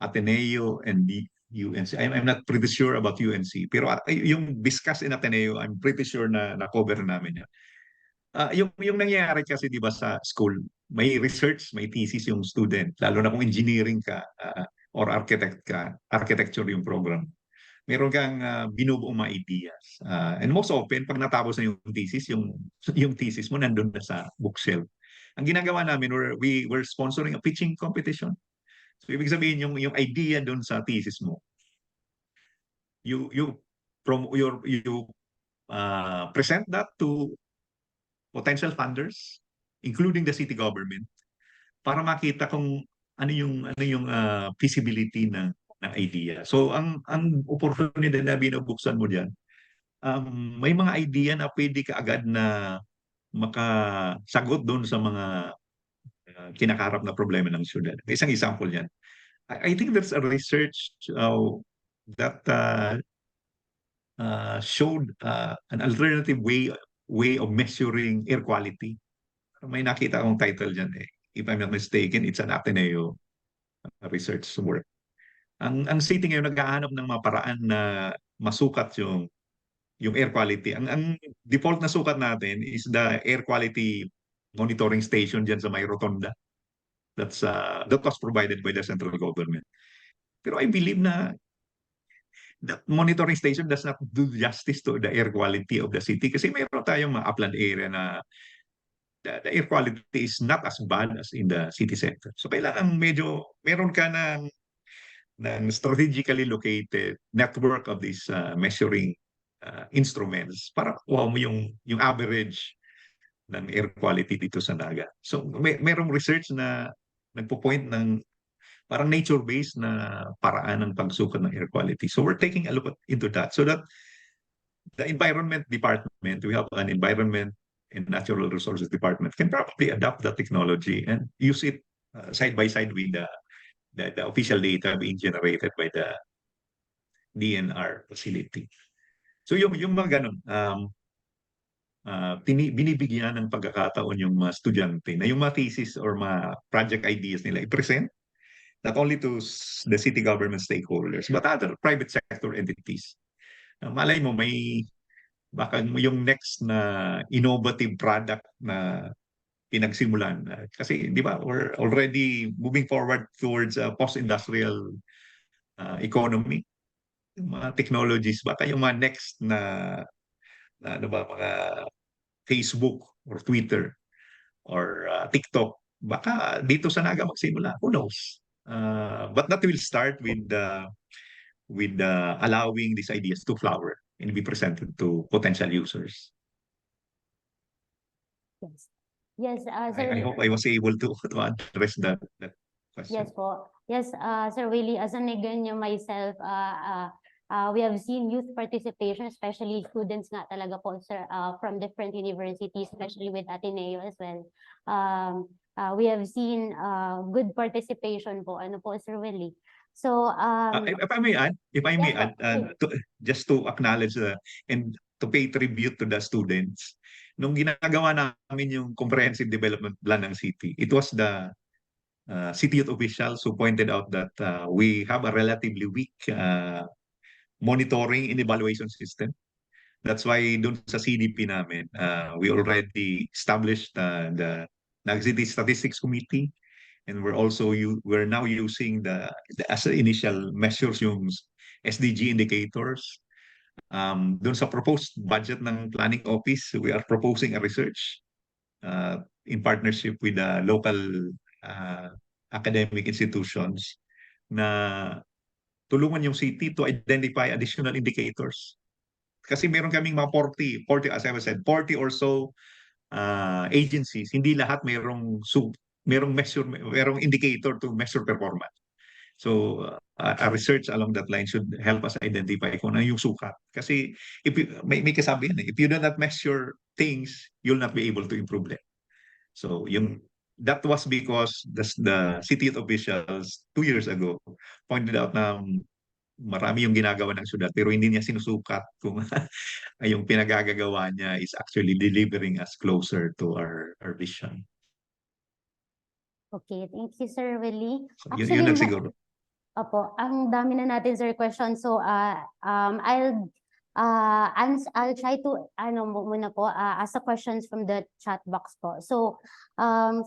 D: Ateneo, and the UNC. I'm not pretty sure about UNC. Pero yung Viscas and Ateneo, I'm pretty sure na cover namin yan. Yung nangyayari kasi 'di ba sa school, may research, may thesis yung student, lalo na kung engineering ka or architecture yung program. Meron kang binubuong mga ideas. And most often pag natapos na yung thesis, yung thesis mo nandun na sa bookshelf. Ang ginagawa namin, we're sponsoring a pitching competition. So ibig sabihin yung idea doon sa thesis mo, you present that to potential funders, including the city government, para makita kung ano yung feasibility ng idea. So ang opportunity na binubuksan mo diyan, may mga idea na pwede ka agad na makasagot doon sa mga kinakarap na problema ng syudad. Isang example yan. I think there's a research that showed an alternative way of measuring air quality. May nakita akong title dyan eh. If I'm not mistaken, it's an Ateneo research work. Ang city ngayon naghahanap ng mga paraan na masukat yung air quality. Ang default na sukat natin is the air quality monitoring station dyan sa may rotonda. That was provided by the central government. Pero I believe na that monitoring station does not do justice to the air quality of the city kasi mayroon tayong mga upland area na the air quality is not as bad as in the city center. So kailangan meron ka ng strategically located network of these measuring instruments para kuha mo yung average ng air quality dito sa Naga. So merong research na nagpo-point ng parang nature-based na paraan ng pagsukat ng air quality. So we're taking a look into that so that the environment department, we have an environment and natural resources department, can probably adopt that technology and use it side by side with the official data being generated by the DNR facility. So yung mga ganun, binibigyan ng pagkakataon yung mga estudyante na yung mga thesis or mga project ideas nila i-present not only to the city government stakeholders but other private sector entities. Malay mo baka yung next na innovative product na pinagsimulan. Kasi di ba we're already moving forward towards a post-industrial economy. Yung mga technologies, baka yung mga next na ano ba, mga Facebook or Twitter or TikTok, baka dito sa Naga magsimula. Who knows? But that will start with allowing these ideas to flower and be presented to potential users.
A: Yes. Yes, Sir.
D: I hope I was able to address that question.
A: Yes po. Yes, Sir Willie, as a Neganyo myself, we have seen youth participation, especially students nga talaga po, sir, from different universities, especially with Ateneo as well. We have seen good participation po. Ano po, Sir Willie? So,
D: If I may add,
A: yes po.
D: just to acknowledge and to pay tribute to the students, nung ginagawa namin yung comprehensive development plan ng city, it was the city youth officials who pointed out that we have a relatively weak monitoring and evaluation system. That's why dun sa CDP namin, we already established the Naga City Statistics Committee, and we're now using as initial measures yung SDG indicators. Dun sa proposed budget ng planning office, we are proposing a research in partnership with the local uh, academic institutions na tulungan yung city to identify additional indicators. Kasi meron kaming mga 40, as I said, 40 or so agencies. Hindi lahat merong indicator to measure performance. So a research along that line should help us identify kung ano yung sukat. Kasi may kasabihan if you do not measure things, you'll not be able to improve them. So that was because the city officials 2 years ago pointed out na marami yung ginagawa ng syudad pero hindi niya sinusukat kung yung pinagagagawa niya is actually delivering us closer to our vision.
A: Okay, thank you, Sir Willie.
D: So, yun lang siguro.
A: Opo, ang dami na natin, sir, question. So, I'll try to, muna po, ask the questions from the chat box po. So,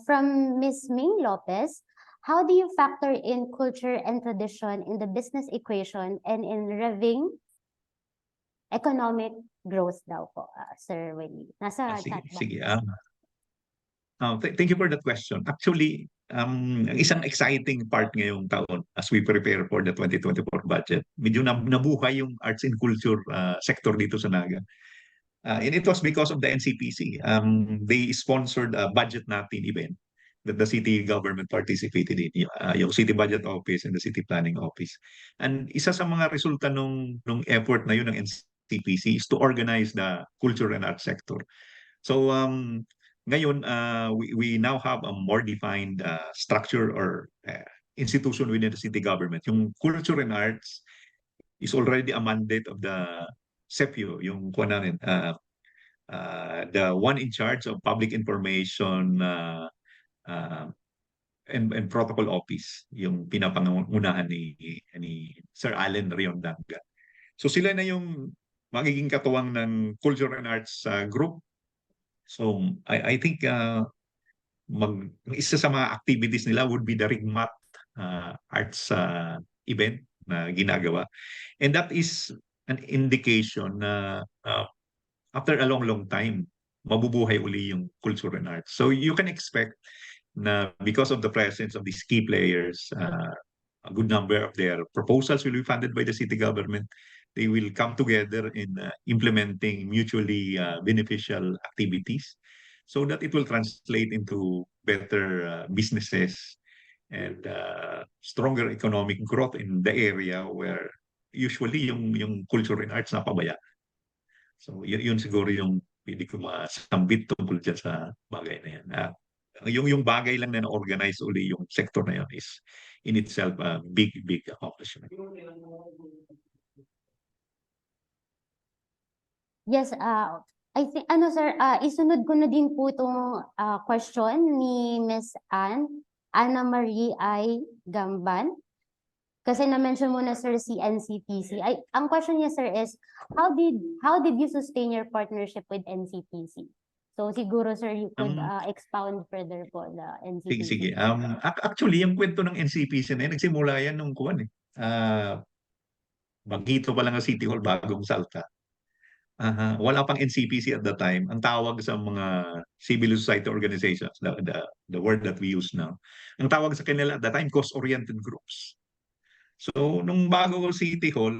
A: from Ms. Ming Lopez, how do you factor in culture and tradition in the business equation and in revving economic growth daw po, Sir Willie? Nasa chat box.
D: Sige. Thank you for that question. Actually, ang isang exciting part ngayong taon as we prepare for the 2024 budget, medyo nabuhay yung arts and culture sector dito sa Naga. And it was because of the NCPC. They sponsored a budget natin event that the city government participated in, yung City Budget Office and the City Planning Office. And isa sa mga resulta nung effort na yun ng NCPC is to organize the culture and arts sector. So ngayon, we now have a more defined structure or institution within the city government. Yung culture and arts is already a mandate of the CEPIO, yung kuha namin, the one in charge of public information and protocol office, yung pinapangunahan ni Sir Allen Riondanga. So sila na yung magiging katuwang ng culture and arts group. So I think isa sa mga activities nila would be the Rigmat arts event na ginagawa. And that is an indication na after a long time, mabubuhay uli yung culture and arts. So you can expect na because of the presence of these key players, a good number of their proposals will be funded by the city government. They will come together in implementing mutually beneficial activities so that it will translate into better businesses and stronger economic growth in the area where usually yung culture and arts napabaya. So yun siguro yung pwede ko masambit tungkol dyan sa bagay na yan. Yung bagay lang na na-organize uli yung sector na yun is in itself a big accomplishment.
A: Yes, I think, sir, isunod ko na din po itong question ni Ms. Anna Marie I. Gamban. Kasi na-mention mo na, sir, si NCPC. Ang question niya, sir, is how did you sustain your partnership with NCPC? So siguro, sir, you could expound further po the NCPC.
D: Sige. Actually, yung kwento ng NCPC na yun, nagsimula yan nung kuwan eh. Bagito pa lang ang City Hall bagong salta. Wala pang NCPC at the time. Ang tawag sa mga civil society organizations, the word that we use now, ang tawag sa kanila at the time, cost-oriented groups. So, nung bago City Hall,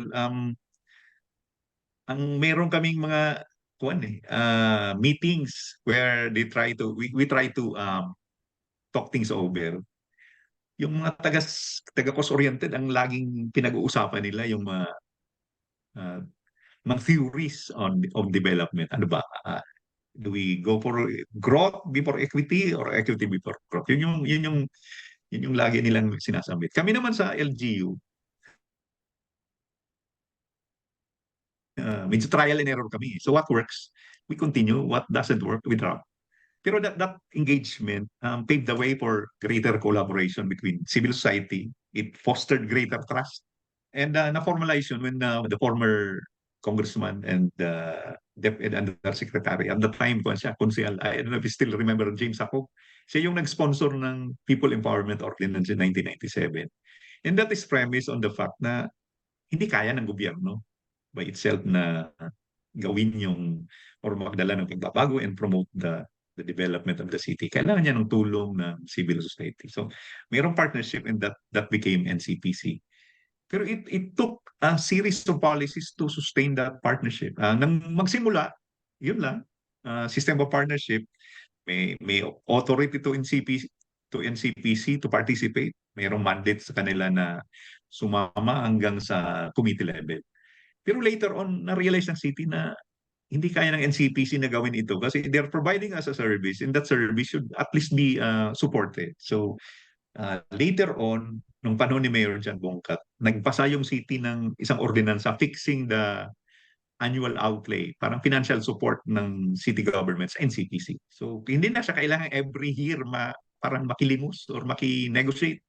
D: ang meron kaming mga meetings where we try to talk things over. Yung mga taga cost-oriented, ang laging pinag-uusapan nila yung mga theories of development. Ano ba? Do we go for growth before equity or equity before growth? Yun yung lagi nilang sinasambit. Kami naman sa LGU, medyo trial and error kami. So what works, we continue. What doesn't work, we drop. Pero that engagement paved the way for greater collaboration between civil society. It fostered greater trust. And na-formalize yun when the former congressman and DepEd Undersecretary at the time ko siya, Konsehal, I don't know if you still remember James Ako, siya yung nag-sponsor ng People Empowerment Ordinance in 1997. And that is premised on the fact na hindi kaya ng gobyerno by itself na gawin yung or magdala ng pagbabago and promote the development of the city. Kailangan niya ng tulong ng civil society. So, mayroong partnership and that became NCPC. Pero it took a series of policies to sustain that partnership. Nang magsimula, yun lang, system of partnership, may authority to NCPC to participate. Mayroong mandate sa kanila na sumama hanggang sa committee level. Pero later on, na-realize ng city na hindi kaya ng NCPC na gawin ito kasi they're providing us a service and that service should at least be supported. So later on, nung panahon ni Mayor Jan Bongkat, nagpasa yung city ng isang ordinansa fixing the annual outlay, parang financial support ng city governments, NCPC. So hindi na siya kailangan every year parang makilimos or maki-negotiate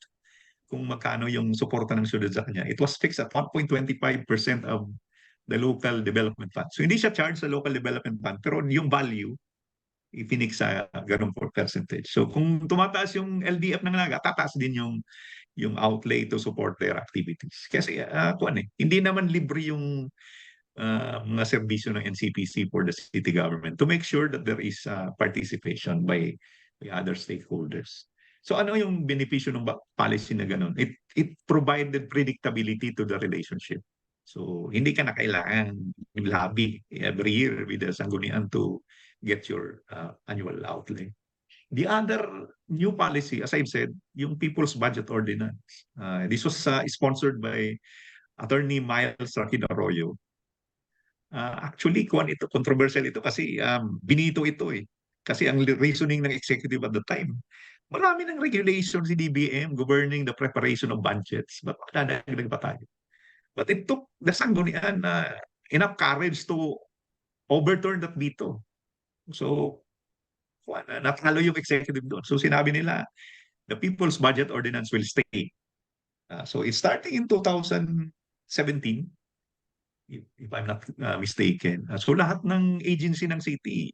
D: kung magkano yung suporta ng syudad sa kanya. It was fixed at 1.25% of the local development fund. So hindi siya charged sa local development fund, pero yung value, ipinik sa ganong percentage. So kung tumataas yung LDF ng Naga, tataas din yung outlay to support their activities. Kasi hindi naman libre yung mga serbisyo ng NCPC for the city government to make sure that there is participation by other stakeholders. So ano yung benepisyo ng policy na ganun? It provided predictability to the relationship. So hindi ka na kailangan lobby every year with the sanggunian to get your annual outlay. The other new policy, as I've said, yung People's Budget Ordinance. This was sponsored by Attorney Miles Raquin Arroyo. Actually, controversial ito kasi binito ito eh. Kasi ang reasoning ng executive at the time, marami ng regulations si DBM governing the preparation of budgets. Ba't magdadagdag pa tayo? But it took the sanggunian enough courage to overturn that veto. So, natalo yung executive doon. So, sinabi nila, the People's Budget Ordinance will stay. So, it's starting in 2017, if I'm not mistaken. So, lahat ng agency ng city,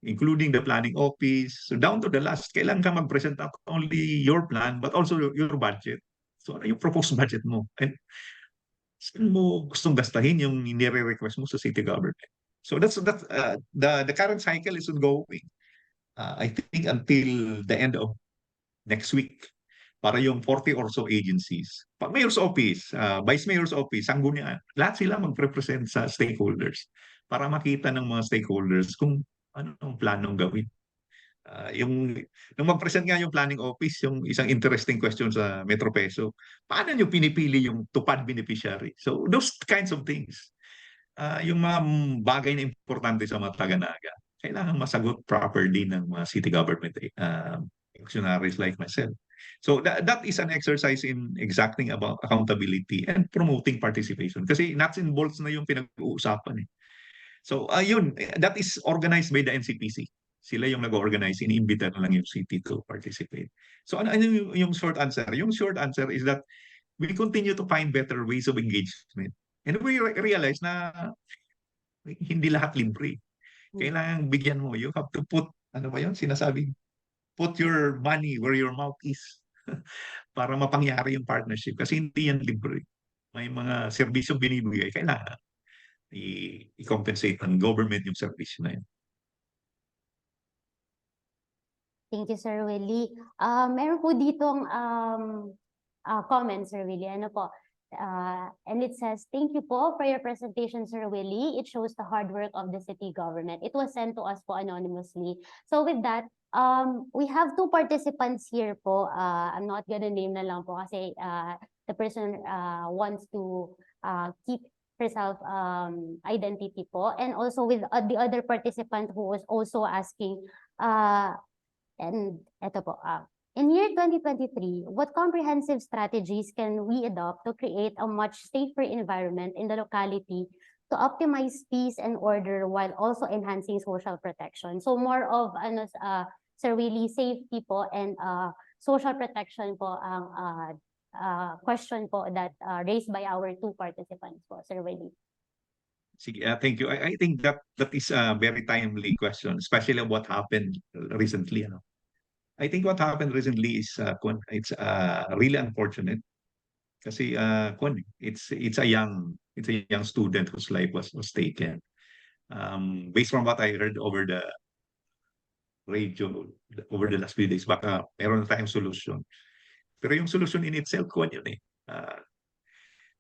D: including the planning office, so down to the last, kailangan ka mag-present not only your plan, but also your budget. So, ano yung proposed budget mo? And saan mo gustong gastahin yung nire-request mo sa city government? So that's the current cycle is ongoing. I think until the end of next week para yung 40 or so agencies. Mayor's office, vice mayor's office, sanggunian, lahat sila mag-represent sa stakeholders para makita ng mga stakeholders kung ano ang planong gawin. Nung mag-present nga yung planning office, yung isang interesting question sa Metro Peso, paano nyo pinipili yung tupad beneficiary? So those kinds of things. Yung mga bagay na importante sa mga taga-Naga, kailangan masagot properly ng mga city government functionaries like myself. So that is an exercise in exacting about accountability and promoting participation. Kasi nuts and bolts na yung pinag-uusapan eh. So yun, that is organized by the NCPC. Sila yung nag-organize, iniimbita na lang yung city to participate. So ano yung short answer? Yung short answer is that we continue to find better ways of engagement. And we realize na hindi lahat libre. Kailangan bigyan mo. You have to put, ano ba yun? Sinasabi, put your money where your mouth is para mapangyari yung partnership. Kasi hindi yan libre. May mga serbisyong binibigay. Kailangan i-compensate ng government yung servisyo na yun.
A: Thank you, Sir Willie. Meron po ditong comment, Sir Willie. Ano po? And it says, thank you po for your presentation, Sir Willie. It shows the hard work of the city government. It was sent to us po anonymously. So with that, we have two participants here po. I'm not gonna name na lang po kasi the person wants to keep herself identity po, and also with the other participant who was also asking, and eto po, in year 2023, what comprehensive strategies can we adopt to create a much safer environment in the locality to optimize peace and order while also enhancing social protection? So more of ano, Sir Willie, safety po and social protection po ang question po that raised by our two participants po, Sir Willie.
D: Sige, thank you. I think that is a very timely question, especially what happened recently. Ano? I think what happened recently is it's really unfortunate kasi it's a young student whose life was taken. Based from what I heard over the radio over the last few days, baka meron na tayong solution. Pero yung solution in itself, yun eh.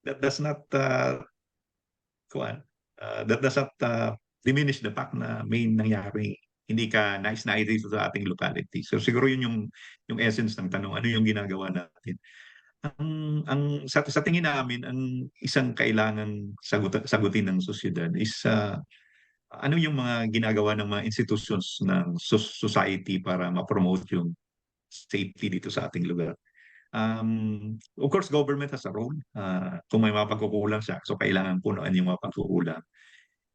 D: That does not that does not diminish the fact na may nangyari hindi ka nais dito sa ating locality. So siguro yun yung essence ng tanong, ano yung ginagawa natin? Sa tingin namin, ang isang kailangan sagutin ng sosyedad is ano yung mga ginagawa ng mga institutions ng society para ma-promote yung safety dito sa ating lugar. Of course, government has a role. Kung may mga pagkukulang siya, so kailangan punuan yung mga pagkukulang.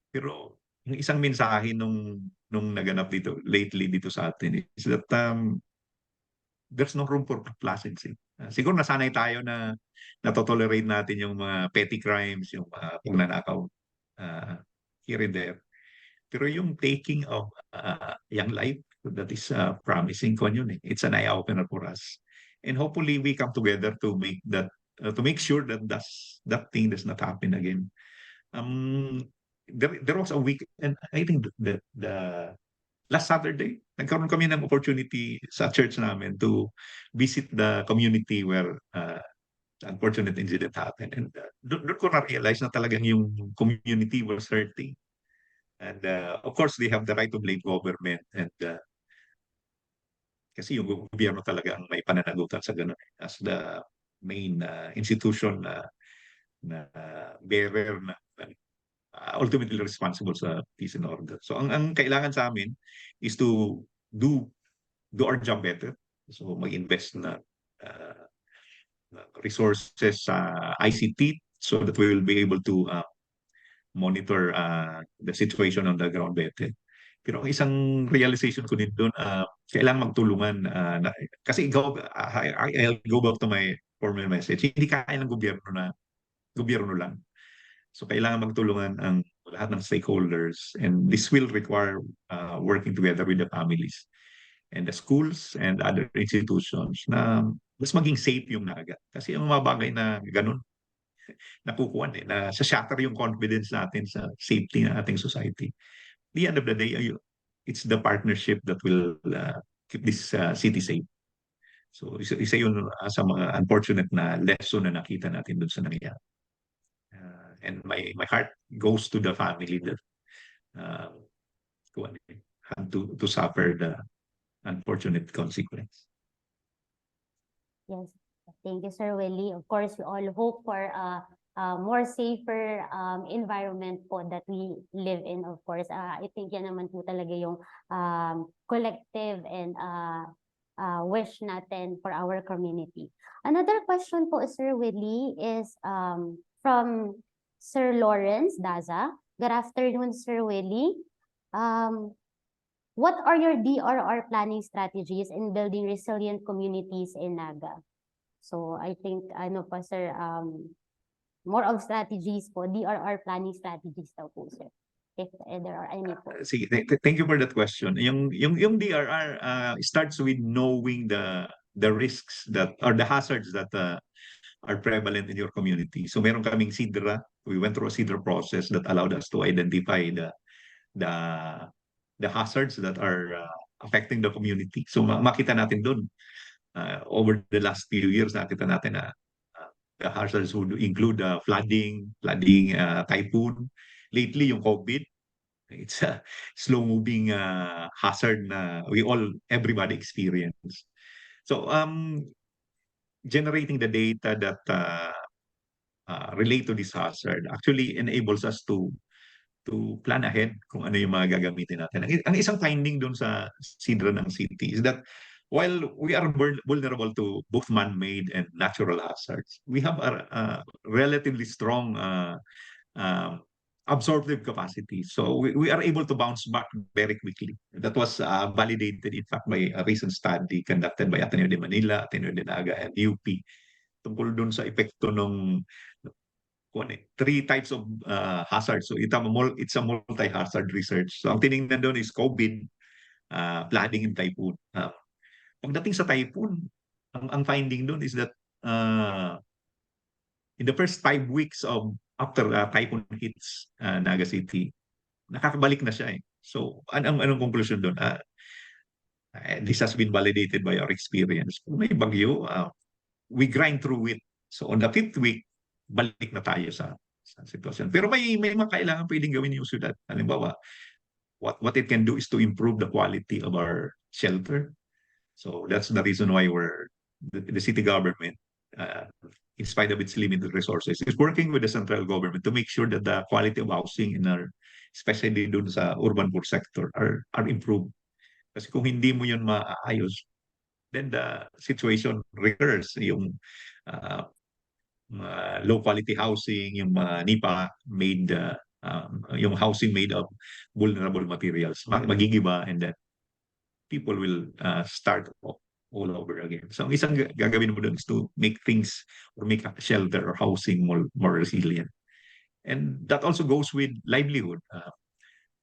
D: Pero yung isang mensahe nung naganap dito lately dito sa atin is that there's no room for complacency. Siguro nasanay tayo na natotolerate natin yung mga petty crimes, yung mga pagnanakaw here and there. Pero yung taking of young life, that is promising ko yun eh. It's an eye-opener for us. And hopefully we come together to make that to make sure that that thing does not happen again. There was a week, and I think the last Saturday, nagkaroon kami ng opportunity sa church namin to visit the community where the unfortunate incident happened. And doon ko na-realize na talagang yung community was hurting. And of course, they have the right to blame government. And kasi yung gobyerno talaga ang may pananagutan sa ganun as the main institution na bearer na ultimately responsible sa peace and order. So ang kailangan sa amin is to do our job better. So mag-invest na resources sa ICT so that we will be able to monitor the situation on the ground better. Pero ang isang realization ko din doon, kailangan magtulungan. Kasi I'll go back to my former message. Hindi kaya ng gobyerno lang. So kailangan magtulungan ang lahat ng stakeholders, and this will require working together with the families and the schools and other institutions na mas maging safe yung Naga. Kasi ang mga bagay na ganun, nakukuhan na shatter yung confidence natin sa safety ng ating society. At the end of the day, it's the partnership that will keep this city safe. So isa yun sa mga unfortunate na lesson na nakita natin doon sa nangyayari. And my heart goes to the family that had to suffer the unfortunate consequence.
A: Yes, thank you, Sir Willie. Of course, we all hope for a more safer environment po that we live in, of course. I think yan naman po talaga yung collective and wish natin for our community. Another question po, Sir Willie, is from Sir Lawrence Daza. Good afternoon, Sir Willie. What are your DRR planning strategies in building resilient communities in Naga? So I think, ano pa, Sir, more of strategies po, DRR planning strategies daw po, Sir. If there are any po.
D: Sige, thank you for that question. Yung DRR starts with knowing the risks that or the hazards that are prevalent in your community. So meron kaming SIDRA. We went through a SIDRA process that allowed us to identify the hazards that are affecting the community. So makita natin doon over the last few years, nakita natin na the hazards would include flooding, typhoon. Lately, yung COVID, it's a slow-moving hazard na everybody experience. So generating the data that relate to this hazard actually enables us to plan ahead kung ano yung mga gagamitin natin. Ang isang finding doon sa sidra ng city is that while we are vulnerable to both man-made and natural hazards, we have a relatively strong absorptive capacity. So we are able to bounce back very quickly. That was validated, in fact, by a recent study conducted by Ateneo de Manila, Ateneo de Naga, and UP tungkol dun sa epekto ng three types of hazards. So it's a multi-hazard research. So ang tinignan doon is COVID, flooding, and typhoon. Pagdating sa typhoon, ang finding doon is that in the first 5 weeks of after typhoon hits Naga City, nakakabalik na siya eh. So anong conclusion doon? This has been validated by our experience. Kung may bagyo, we grind through it. So on the 5th week, balik na tayo sa sitwasyon. Pero may mga kailangan pwedeng gawin yung syudad. Halimbawa, what it can do is to improve the quality of our shelter. So that's the reason why the city government, in spite of its limited resources, is working with the central government to make sure that the quality of housing in our, especially dun sa urban poor sector, are improved. Kasi kung hindi mo yun maayos, then the situation recurs. Yung low quality housing, yung NIPA made, yung housing made of vulnerable materials, magigiba, and then people will start all over again. So ang isang gagawin mo doon is to make things or make a shelter or housing more resilient. And that also goes with livelihood.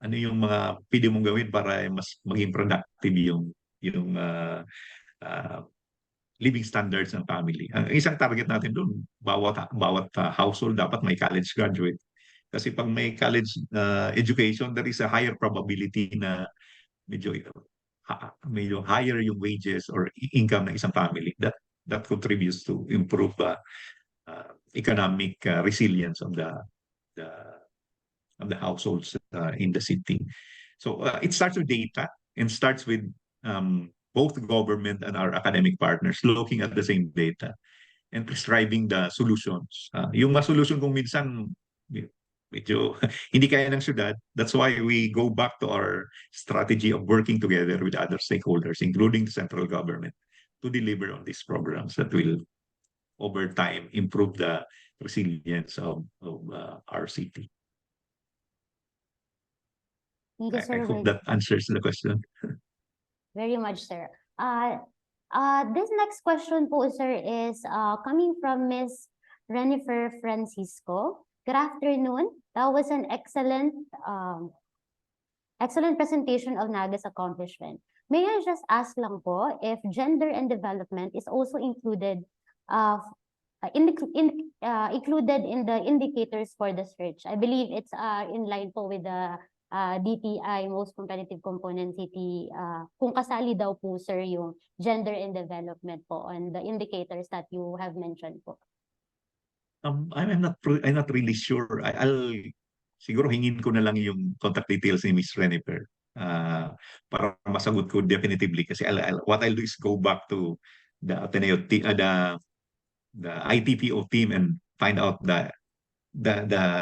D: Ano yung mga pwede mong gawin para mas maging productive yung living standards ng family. Ang isang target natin doon, bawat household dapat may college graduate. Kasi pag may college education, there is a higher probability na medyo higher yung wages or income ng isang family. That contributes to improve economic resilience of the households in the city. So it starts with data and starts with both the government and our academic partners looking at the same data and prescribing the solutions. Yung mga solution kung minsan medyo hindi kaya ng syudad, that's why we go back to our strategy of working together with other stakeholders, including the central government, to deliver on these programs that will, over time, improve the resilience of our city.
A: Thank you, sir.
D: I hope that answers the question.
A: Very much, sir. This next question po, sir, is coming from Ms. Renifer Francisco. Good afternoon. That was an excellent presentation of Naga's accomplishment. May I just ask lang po if gender and development is also included included in the indicators for the search? I believe it's in line po with the DTI, most competitive component city, kung kasali daw po, sir, yung gender and development po on the indicators that you have mentioned po.
D: I'm not really sure. I'll siguro hingin ko na lang yung contact details ni Miss Renifer para masagot ko definitively kasi what I'll do is go back to the Ateneo the ITPO team and find out the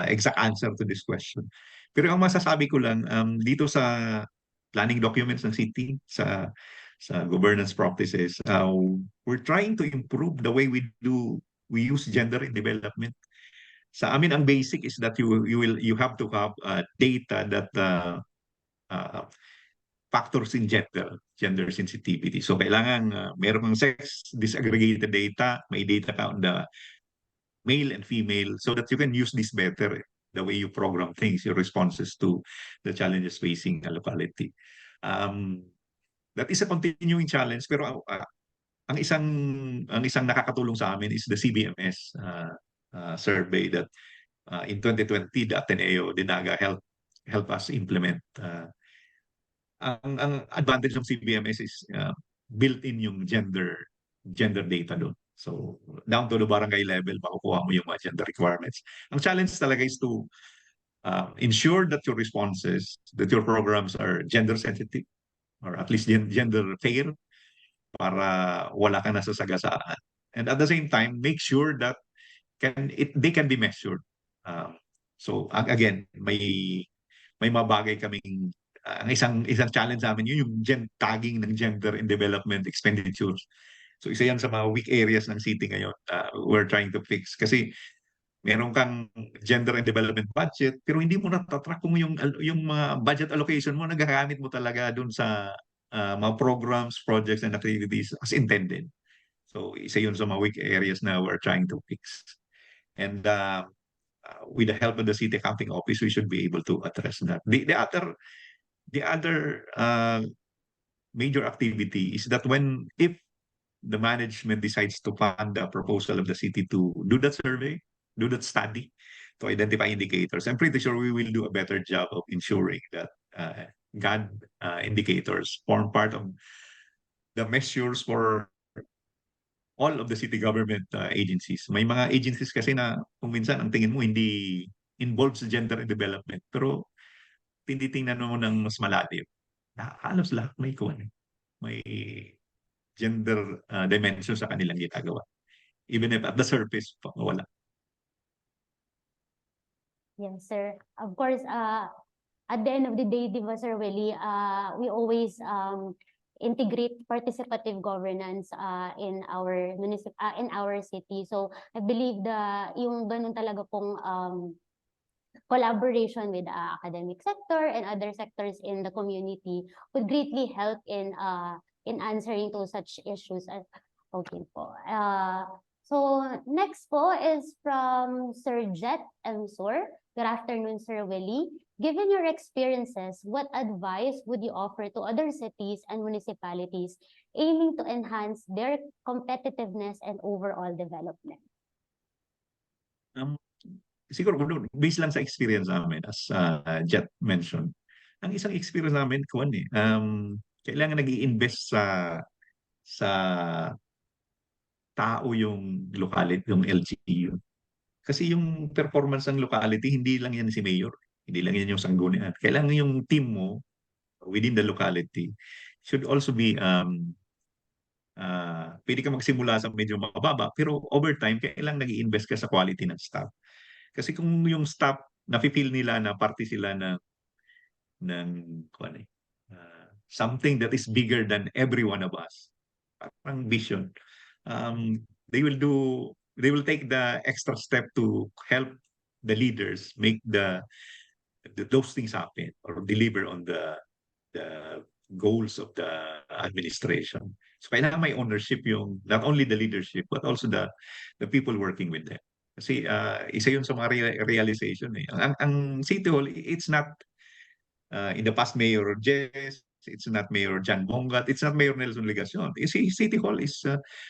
D: exact answer to this question. Pero ang masasabi ko lang dito sa planning documents ng city, sa governance practices, we're trying to improve the way we use gender in development. Sa amin ang basic is that you have to have data that factors in gender sensitivity. So kailangan meron kang sex disaggregated data, may data ka on the male and female so that you can use this better the way you program things, your responses to the challenges facing a locality. That is a continuing challenge pero ang isang nakakatulong sa amin is the CBMS survey that in 2020 the Ateneo de Naga help us implement. Ang advantage ng CBMS is built-in yung gender data doon. So down to the barangay level, makukuha mo yung mga gender requirements. Ang challenge talaga is to ensure that your responses, that your programs are gender sensitive or at least gender fair para wala ka nasasagasaan. And at the same time, make sure that they can be measured. So again, may mga bagay kaming ang isang challenge namin yun yung tagging ng gender and development expenditures. So isa yan sa mga weak areas ng city ngayon. We're trying to fix kasi meron kang gender and development budget pero hindi mo natatrack kung yung mga budget allocation mo nagagamit mo talaga dun sa mga programs, projects and activities as intended. So isa yun sa mga weak areas na we're trying to fix. And with the help of the city accounting office, we should be able to address that. The other major activity is that if the management decides to fund the proposal of the city to do that survey, do that study, to identify indicators, I'm pretty sure we will do a better job of ensuring that GAD indicators form part of the measures for all of the city government agencies. May mga agencies kasi na kung minsan ang tingin mo hindi involved sa gender and development, pero tinitingnan mo ng mas malalim. Halos lahat may gender dimension sa kanilang ginagawa. Even if at the surface, wala.
A: Yes, sir. Of course, at the end of the day, di ba, Sir Willie, we always integrate participative governance in our city. So I believe yung ganun talaga pong collaboration with the academic sector and other sectors in the community would greatly help in answering to such issues. Okay po. So next po is from Sir Jet M. Sur. Good afternoon, Sir Willie. Given your experiences, what advice would you offer to other cities and municipalities aiming to enhance their competitiveness and overall development?
D: Siguro, based lang sa experience namin, as Jet mentioned, ang isang experience namin, kailangan nag-i-invest sa tao yung locality, yung LGU. Kasi yung performance ng locality, hindi lang yan si Mayor, hindi lang yan yung sanggunian. Kailangan yung team mo within the locality should also be pwede ka magsimula sa medyo mababa, pero over time, kailangan nag-i-invest ka sa quality ng staff. Kasi kung yung staff, nafe-feel nila na parte sila ng something that is bigger than every one of us, parang vision, they will take the extra step to help the leaders make those things happen or deliver on the goals of the administration. So kailangan may ownership yung not only the leadership but also the people working with them. Kasi isa yun sa mga realization eh. Ang City Hall, it's not in the past Mayor Jess, it's not Mayor Jan Bongat, it's not Mayor Nelson Legacion. You see, City Hall is,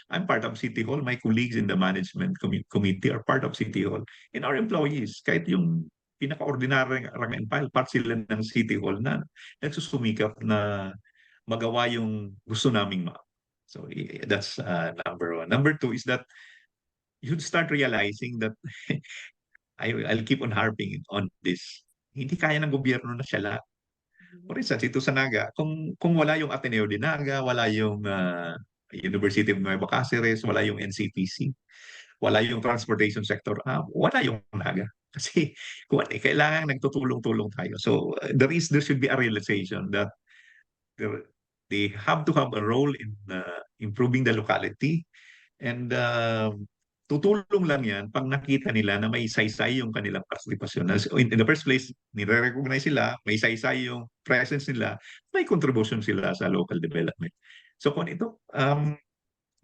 D: I'm part of City Hall, my colleagues in the management committee are part of City Hall. And our employees, kahit yung pinaka-ordinary rank and file, part sila ng City Hall na nagsusumikap na magawa yung gusto naming So that's number one. Number two is that you should start realizing that I'll keep on harping on this. Hindi kaya ng gobyerno na siya lahat. For instance, ito sa Naga, kung wala yung Ateneo de Naga, wala yung University of Nueva Cáceres, wala yung NCPC, wala yung transportation sector, wala yung Naga. Kasi kailangan nagtutulong-tulong tayo. So there should be a realization that they have to have a role in improving the locality and tutulong lang yan pag nakita nila na may saysay yung kanilang partisipasyon. In the first place, nire-recognize sila, may saysay yung presence nila, may contribution sila sa local development. So kung ito,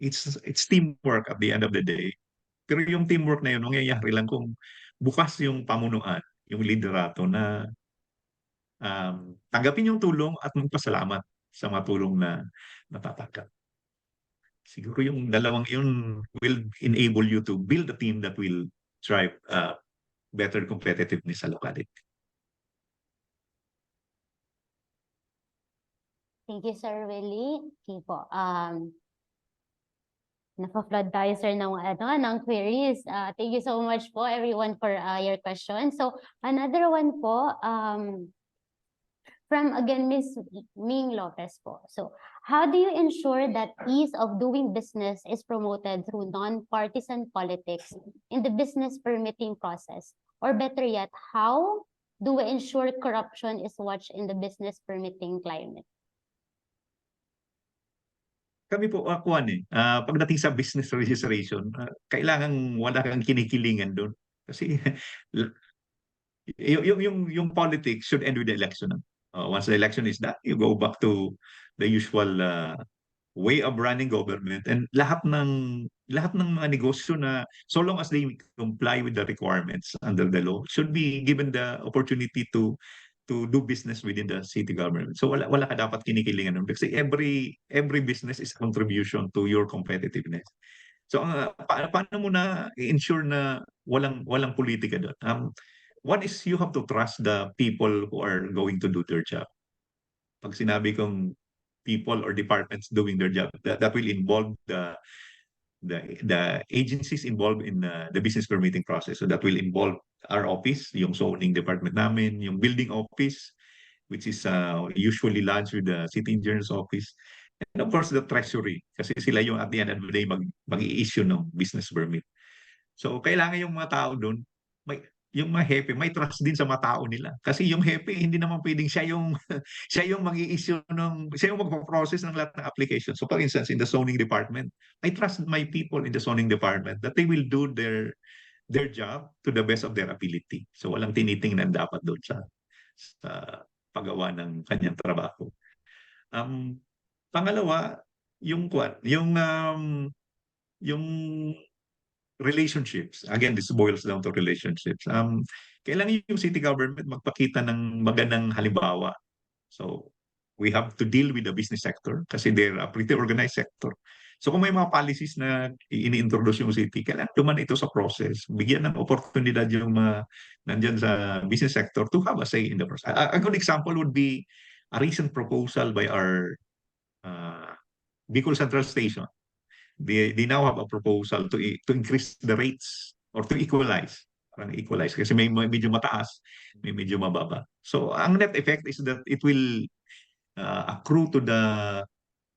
D: it's teamwork at the end of the day. Pero yung teamwork na yun, nangyayari lang kung bukas yung pamunuan, yung liderato na tanggapin yung tulong at magpasalamat sa mga tulong na natatanggap. Siguro yung dalawang yun will enable you to build a team that will drive better competitiveness sa locality.
A: Thank you, Sir Willie. Okay po. Napa-flood tayo, sir, ng queries. Thank you so much po, everyone, for your questions. So, another one po, From again, Ms. Ming Lopez po. So, how do you ensure that ease of doing business is promoted through non-partisan politics in the business permitting process? Or better yet, how do we ensure corruption is watched in the business permitting climate?
D: Kami po, pagdating sa business registration, kailangan wala kang kinikilingan doon. Kasi yung politics should end with the election. Once the election is done, you go back to the usual way of running government, and lahat ng mga negosyo na so long as they comply with the requirements under the law should be given the opportunity to do business within the city government. So wala ka dapat kinikilingan nun kasi every business is a contribution to your competitiveness. So paano mo na i-ensure na walang politika doon? One is you have to trust the people who are going to do their job. Pag sinabi kong people or departments doing their job, that will involve the agencies involved in the business permitting process. So that will involve our office, yung zoning department namin, yung building office, which is usually lodged with the city engineer's office, and of course the treasury, kasi sila yung at the end of the day mag-i-issue ng business permit. So kailangan yung mga tao doon, yung mga hepe, may trust din sa mga tao nila. Kasi yung hepe, hindi naman pwedeng siya yung mag-i-issue siya yung magpo-process ng lahat ng application. So for instance, in the zoning department, I trust my people in the zoning department that they will do their job to the best of their ability. So walang tinitingnan dapat doon sa paggawa ng kanyang trabaho. Pangalawa, yung relationships. Again, this boils down to relationships. Kailangan yung city government magpakita ng magandang halimbawa. So, we have to deal with the business sector kasi they're a pretty organized sector. So, kung may mga policies na ini-introduce yung city, kailangan duman ito sa process. Bigyan ng oportunidad yung mga nandyan sa business sector to have a say in the process. A good example would be a recent proposal by our Bicol Central Station. They now have a proposal to increase the rates or to equalize. Parang equalize kasi may medyo mataas, may medyo mababa. So ang net effect is that it will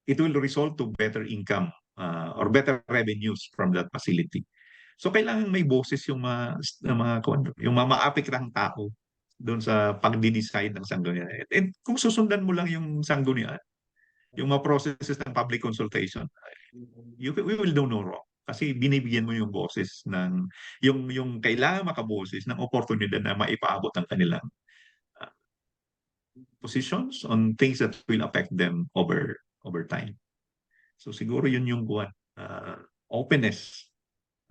D: it will result to better income or better revenues from that facility. So kailangan may boses yung yung mga maapektahang tao doon sa pagdi-decide ng sanggunian. And kung susundan mo lang yung sanggunian, yung mga processes ng public consultation, we will do no wrong. Kasi binibigyan mo yung boses yung kailangan makaboses ng oportunidad na maipaabot ang kanilang positions on things that will affect them over time. So siguro yun yung openness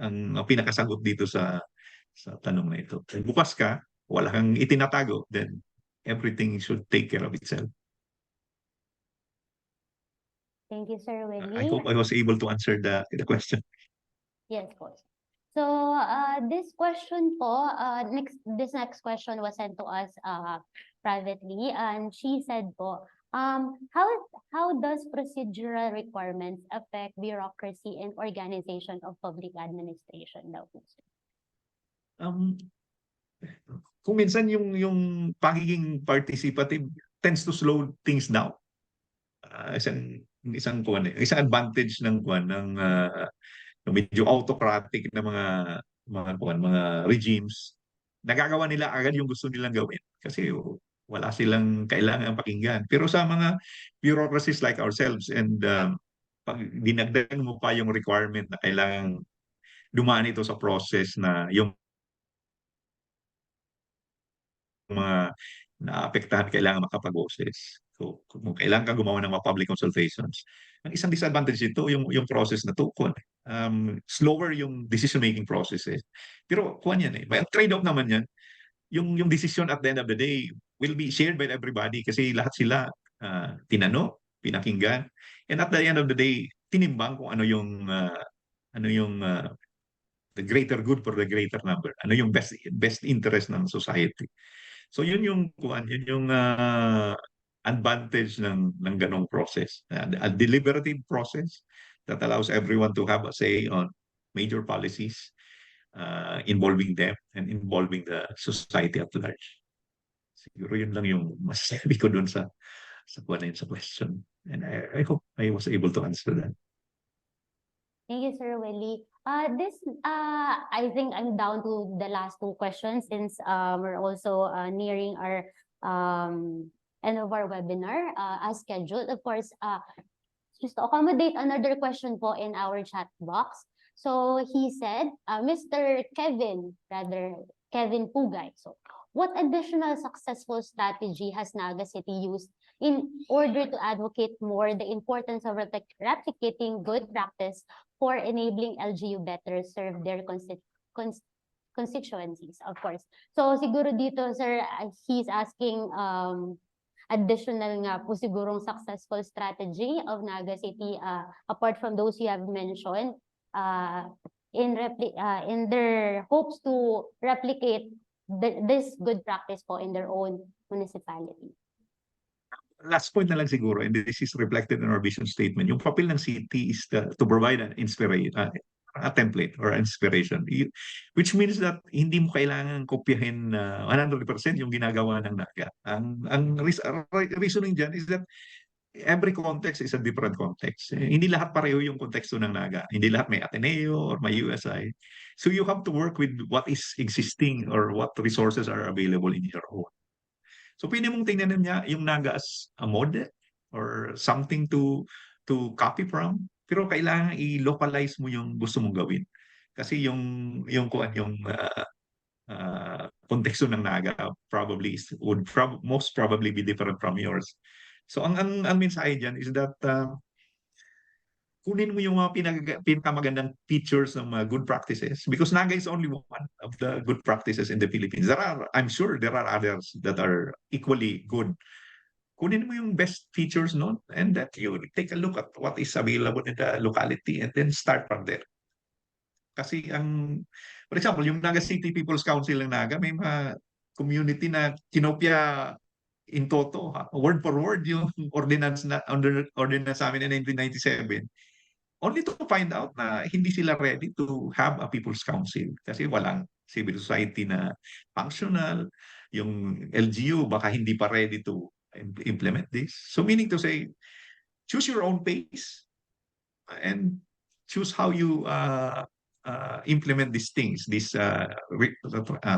D: ang pinakasagot dito sa tanong na ito. Bukas ka, wala kang itinatago, then everything should take care of itself.
A: Thank you, Sir Willie.
D: I hope I was able to answer the question.
A: Yes, of course. So, this question po, this next question was sent to us privately, and she said po, how does procedural requirements affect bureaucracy and organization of public administration daw po?
D: Kung minsan yung pagiging participative tends to slow things down. Isang advantage ng medyo autocratic na mga regimes, nagagawa nila agad yung gusto nilang gawin kasi wala silang kailangan pakinggan. Pero sa mga bureaucracies like ourselves, and pag dinagdagan mo pa yung requirement na kailangan dumaan ito sa process na yung mga naapektahan kailangan makapag-boses. So, kung kailangan ka gumawa ng mga public consultations, ang isang disadvantage ito, yung process na to, slower yung decision-making process eh. Pero kuwan yan eh. May trade-off naman yan. Yung decision at the end of the day will be shared by everybody kasi lahat sila tinanong, pinakinggan, and at the end of the day, tinimbang kung ano yung the greater good for the greater number. Ano yung best interest ng society. So yun yung advantage ng ganong process. A deliberative process that allows everyone to have a say on major policies involving them and involving the society at large. Siguro yun lang yung masasabi ko doon sa sa question. And I hope I was able to answer that.
A: Thank you, Sir Willie. I think I'm down to the last two questions since we're also nearing our end of our webinar as scheduled. Of course, just to accommodate another question po in our chat box. So he said, Mr. Kevin Pugay. So, what additional successful strategy has Naga City used in order to advocate more the importance of replicating good practice for enabling LGU better serve their constituencies, of course. So siguro dito, sir, he's asking additional nga po sigurong successful strategy of Naga City apart from those you have mentioned in their hopes to replicate this good practice po in their own municipality.
D: Last point na lang siguro, and this is reflected in our vision statement, yung papel ng city is to provide an a template or inspiration, which means that hindi mo kailangan kopyahin 100% yung ginagawa ng Naga. Ang reasoning dyan is that every context is a different context. Hindi lahat pareho yung konteksto ng Naga. Hindi lahat may Ateneo or may USI. So you have to work with what is existing or what resources are available in your own. So pwede mong tingnan niya yung Naga as a model or something to copy from, pero kailangan i-localize mo yung gusto mong gawin. Kasi yung konteksto ng Naga probably most probably be different from yours. So ang mensahe diyan is that kunin mo yung mga pinakamagandang features ng mga good practices because Naga is only one of the good practices in the Philippines. I'm sure there are others that are equally good. Kunin mo yung best features noon and that you take a look at what is available in the locality and then start from there. Kasi for example, yung Naga City People's Council ng Naga, may mga community na kinopya in toto, word for word yung ordinance namin in 1997. Only to find out na hindi sila ready to have a people's council kasi walang civil society na functional, yung LGU baka hindi pa ready to implement this. So meaning to say, choose your own pace and choose how you implement these things, this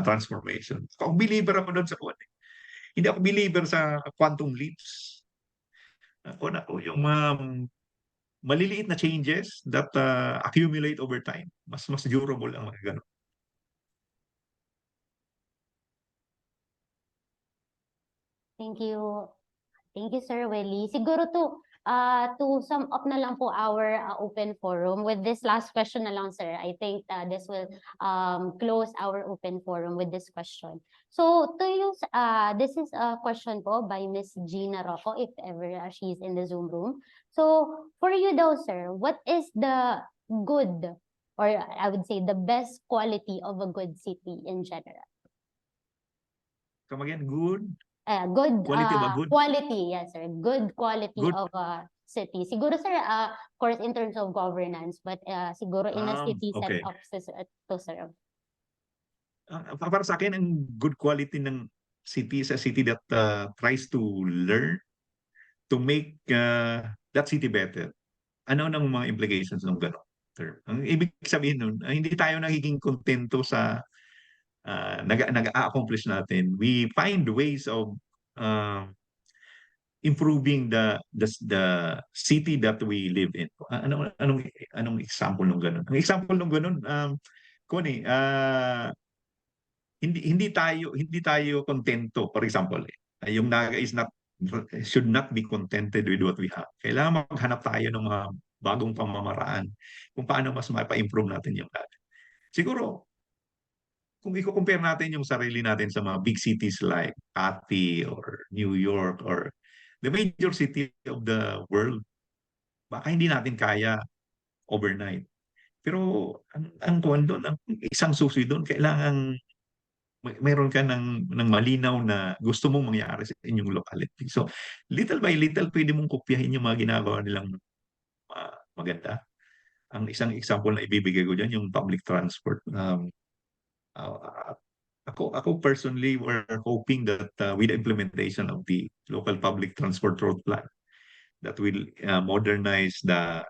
D: transformation. Ako believer ako doon sa kuwan. Hindi ako believer sa quantum leaps. Ako yung maliliit na changes that accumulate over time. Mas durable ang mga ganun.
A: Thank you. Thank you, Sir Willie. Siguro to sum up na lang po our open forum with this last question na lang, sir. I think this will close our open forum with this question. So to you, this is a question po by Miss Gina Rocco, if ever she's in the Zoom room. So for you though, sir, what is the good, or I would say the best quality of a good city in general?
D: Come again, good?
A: Good
D: Quality ba good?
A: quality, yes, sir. Good quality
D: Good.
A: of a city. Siguro, sir, of course, in terms of governance, but siguro in a city
D: Okay.
A: set up to serve.
D: Para sa akin, ang good quality ng city is a city that tries to learn to make that city better. Ano ang mga implications ng gano'n? Ang ibig sabihin nun, hindi tayo nagiging kontento sa nag-accomplish natin. We find ways of improving the city that we live in. Anong example ng ganun? Ang example ng ganun, hindi tayo kontento. For example, yung Naga should not be contented with what we have. Kailangan maghanap tayo ng mga bagong pamamaraan kung paano mas mapa-improve natin yung Naga. Siguro, kung i-compare natin yung sarili natin sa mga big cities like Ati or New York or the major city of the world, baka hindi natin kaya overnight. Pero ang isang susi doon, kailangan mayroon ka ng malinaw na gusto mong mangyari sa inyong locality. So, little by little, pwede mong kopyahin yung mga ginagawa nilang maganda. Ang isang example na ibibigay ko dyan, yung public transport. ako personally, we're hoping that with the implementation of the local public transport road plan, that will modernize the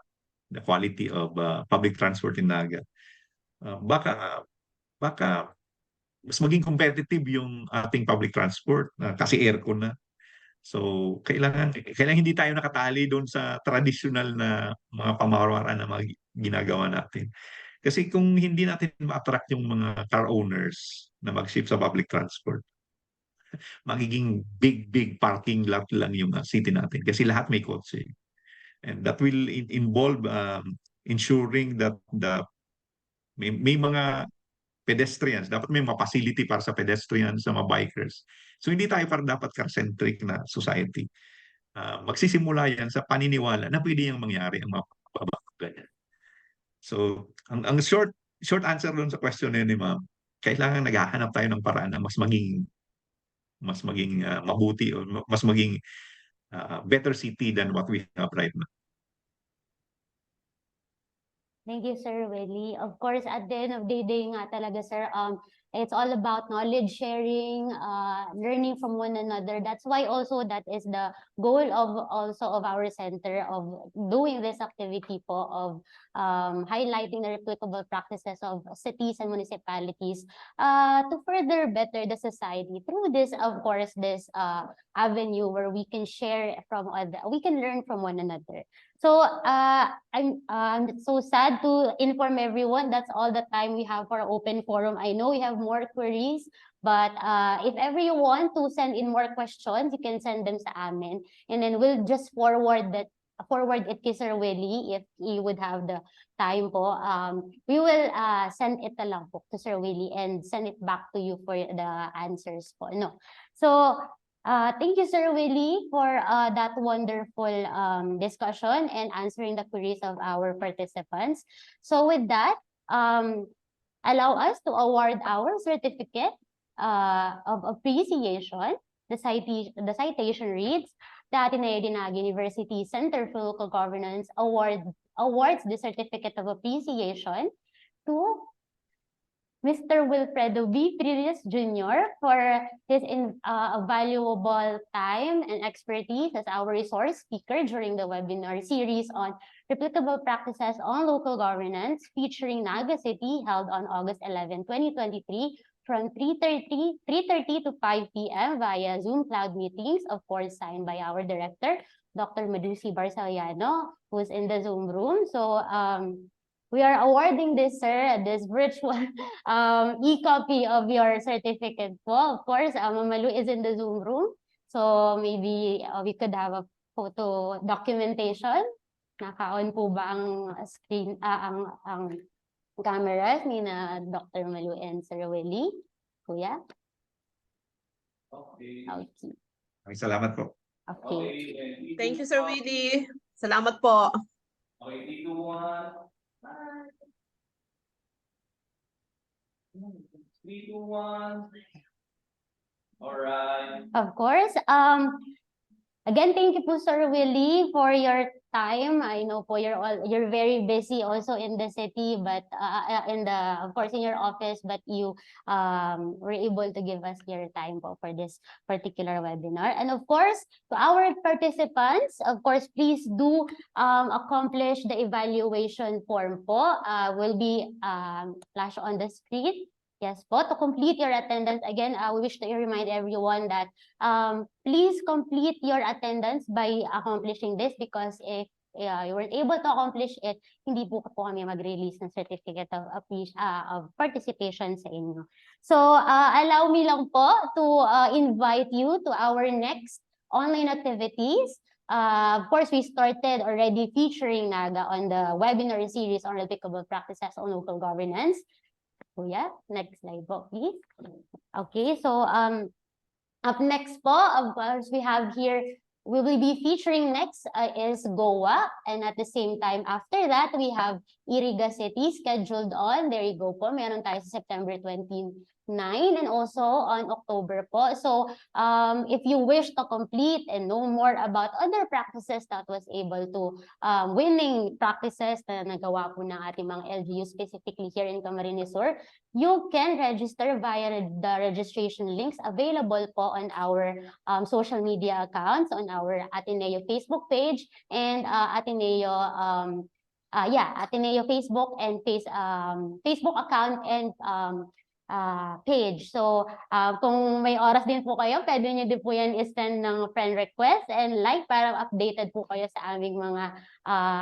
D: quality of public transport in Naga. Baka mas maging competitive yung ating public transport kasi aircon na. So kailangan hindi tayo nakatali doon sa traditional na mga pamamaraan na mga ginagawa natin. Kasi kung hindi natin ma-attract yung mga car owners na mag-shift sa public transport, magiging big parking lot lang yung city natin kasi lahat may kotse. And that will involve ensuring that may mga pedestrians, dapat may mga facility para sa pedestrians, sa mga bikers. So hindi tayo dapat car-centric na society. Magsisimula yan sa paniniwala na pwede yung mangyari ang mga pagbabago ganyan. So ang short answer doon sa question ni ma'am, kailangan naghahanap tayo ng paraan na mas maging mabuti o mas maging better city than what we have right now.
A: Thank you, Sir Willie. Of course, at the end of the day nga talaga, sir, it's all about knowledge sharing, learning from one another. That's why also that is the goal of our center of doing this activity po of highlighting the replicable practices of cities and municipalities to further better the society through this, of course, this avenue where we can share we can learn from one another. So I'm so sad to inform everyone that's all the time we have for open forum. I know we have more queries, but if ever you want to send in more questions, you can send them sa amin, and then we'll just forward it to Sir Willie if he would have the time po. We will send it lang po to Sir Willie and send it back to you for the answers po. No. So thank you, Sir Willie, for that wonderful discussion and answering the queries of our participants. So with that, allow us to award our certificate of appreciation. The citation reads, the Ateneo de Naga University Center for Local Governance awards the certificate of appreciation to Mr. Wilfredo B. Priris Jr. for his valuable time and expertise as our resource speaker during the webinar series on replicable practices on local governance featuring Naga City held on August 11, 2023 from 3:30 to 5 p.m. via Zoom cloud meetings, of course, signed by our director, Dr. Medusi Barsaliano, who's in the Zoom room. So, we are awarding this, sir, this virtual e-copy of your certificate po. Of course, Mamalu is in the Zoom room. So maybe we could have a photo documentation. Naka-on po ba ang screen, ang cameras ni na Dr. Malu and Sir Willie? Kuya?
D: Okay.
A: Okay.
D: Salamat po.
A: Okay.
C: Thank you, Sir Willie. Salamat po.
D: Okay, 3, 2, 1. 3, 2, 1. All right.
A: Of course. Again, thank you po, Sir Willie, for your time. I know po you're very busy also in the city, but of course in your office, but you were able to give us your time po for this particular webinar. And of course, to our participants, of course, please do accomplish the evaluation form po. Will be flash on the screen. Yes po, to complete your attendance, again, we wish to remind everyone that please complete your attendance by accomplishing this, because if you weren't able to accomplish it, hindi po kami mag-release ng certificate of participation sa inyo. So allow me lang po to invite you to our next online activities. Of course, we started already featuring Naga on the webinar series on replicable practices on local governance. Kuya, next slide po, please. Okay, so up next po, of course, we have here, we will be featuring next is Goa, and at the same time after that, we have Iriga City scheduled on. There you go po, meron tayo sa September 29 9 and also on October po. So if you wish to complete and know more about other practices that was able to winning practices na nagawa po ng ating mga LGU specifically here in Camarines Sur, you can register via the registration links available po on our social media accounts, on our Ateneo Facebook page and Ateneo Ateneo Facebook and Facebook account and page. So, kung may oras din po kayo, pwede nyo din po yan i-send ng friend request and like para updated po kayo sa aming mga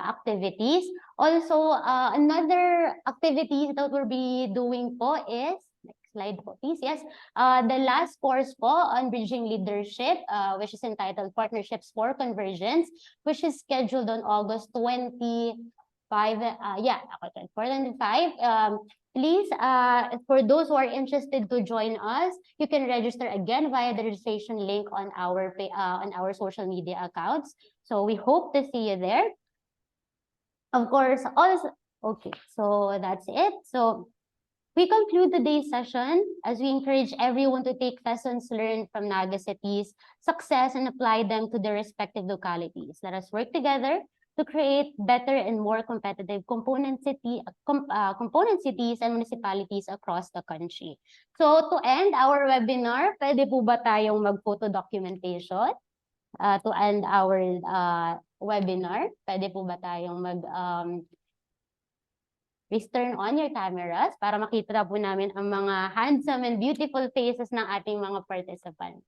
A: activities. Also, another activity that we'll be doing po is, next slide po please, yes, the last course po on bridging leadership, which is entitled Partnerships for Convergence, which is scheduled on August 25, 425. Please, for those who are interested to join us, you can register again via the registration link on our social media accounts. So we hope to see you there. Of course, also, okay, so that's it. So we conclude today's session as we encourage everyone to take lessons learned from Naga City's success and apply them to their respective localities. Let us work together to create better and more competitive component cities and municipalities across the country. So to end our webinar, pwede po ba tayong mag-photo documentation? To end our webinar, pwede po ba tayong please turn on your cameras para makita po namin ang mga handsome and beautiful faces ng ating mga participants.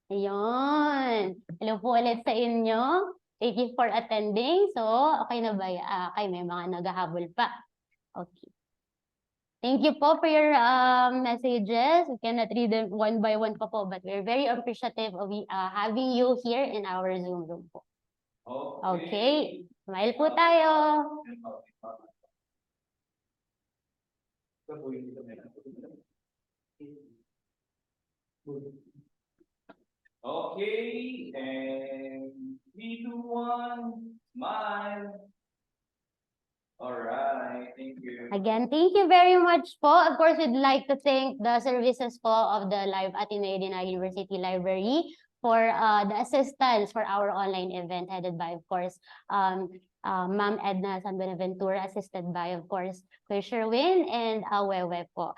A: Ayun. Hello po ulit sa inyo. Thank you for attending. So, okay na ba? Okay, may mga naghahabol pa. Okay. Thank you po for your messages. We cannot read them one by one pa po, but we're very appreciative of having you here in our Zoom room po. Okay. Smile po tayo.
E: Okay, and 3, 2, 1, smile. All right, thank you.
A: Again, thank you very much po. Of course, we'd like to thank the services po of the Ateneo de Naga University Library for the assistance for our online event headed by, of course, Ma'am Edna San Benaventura, assisted by, of course, Kuya Sherwin and Wewe po.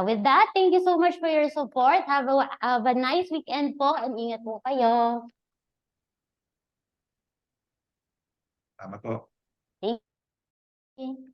A: With that, thank you so much for your support. Have a nice weekend po and ingat po kayo.
D: Tama po.
A: Thank you.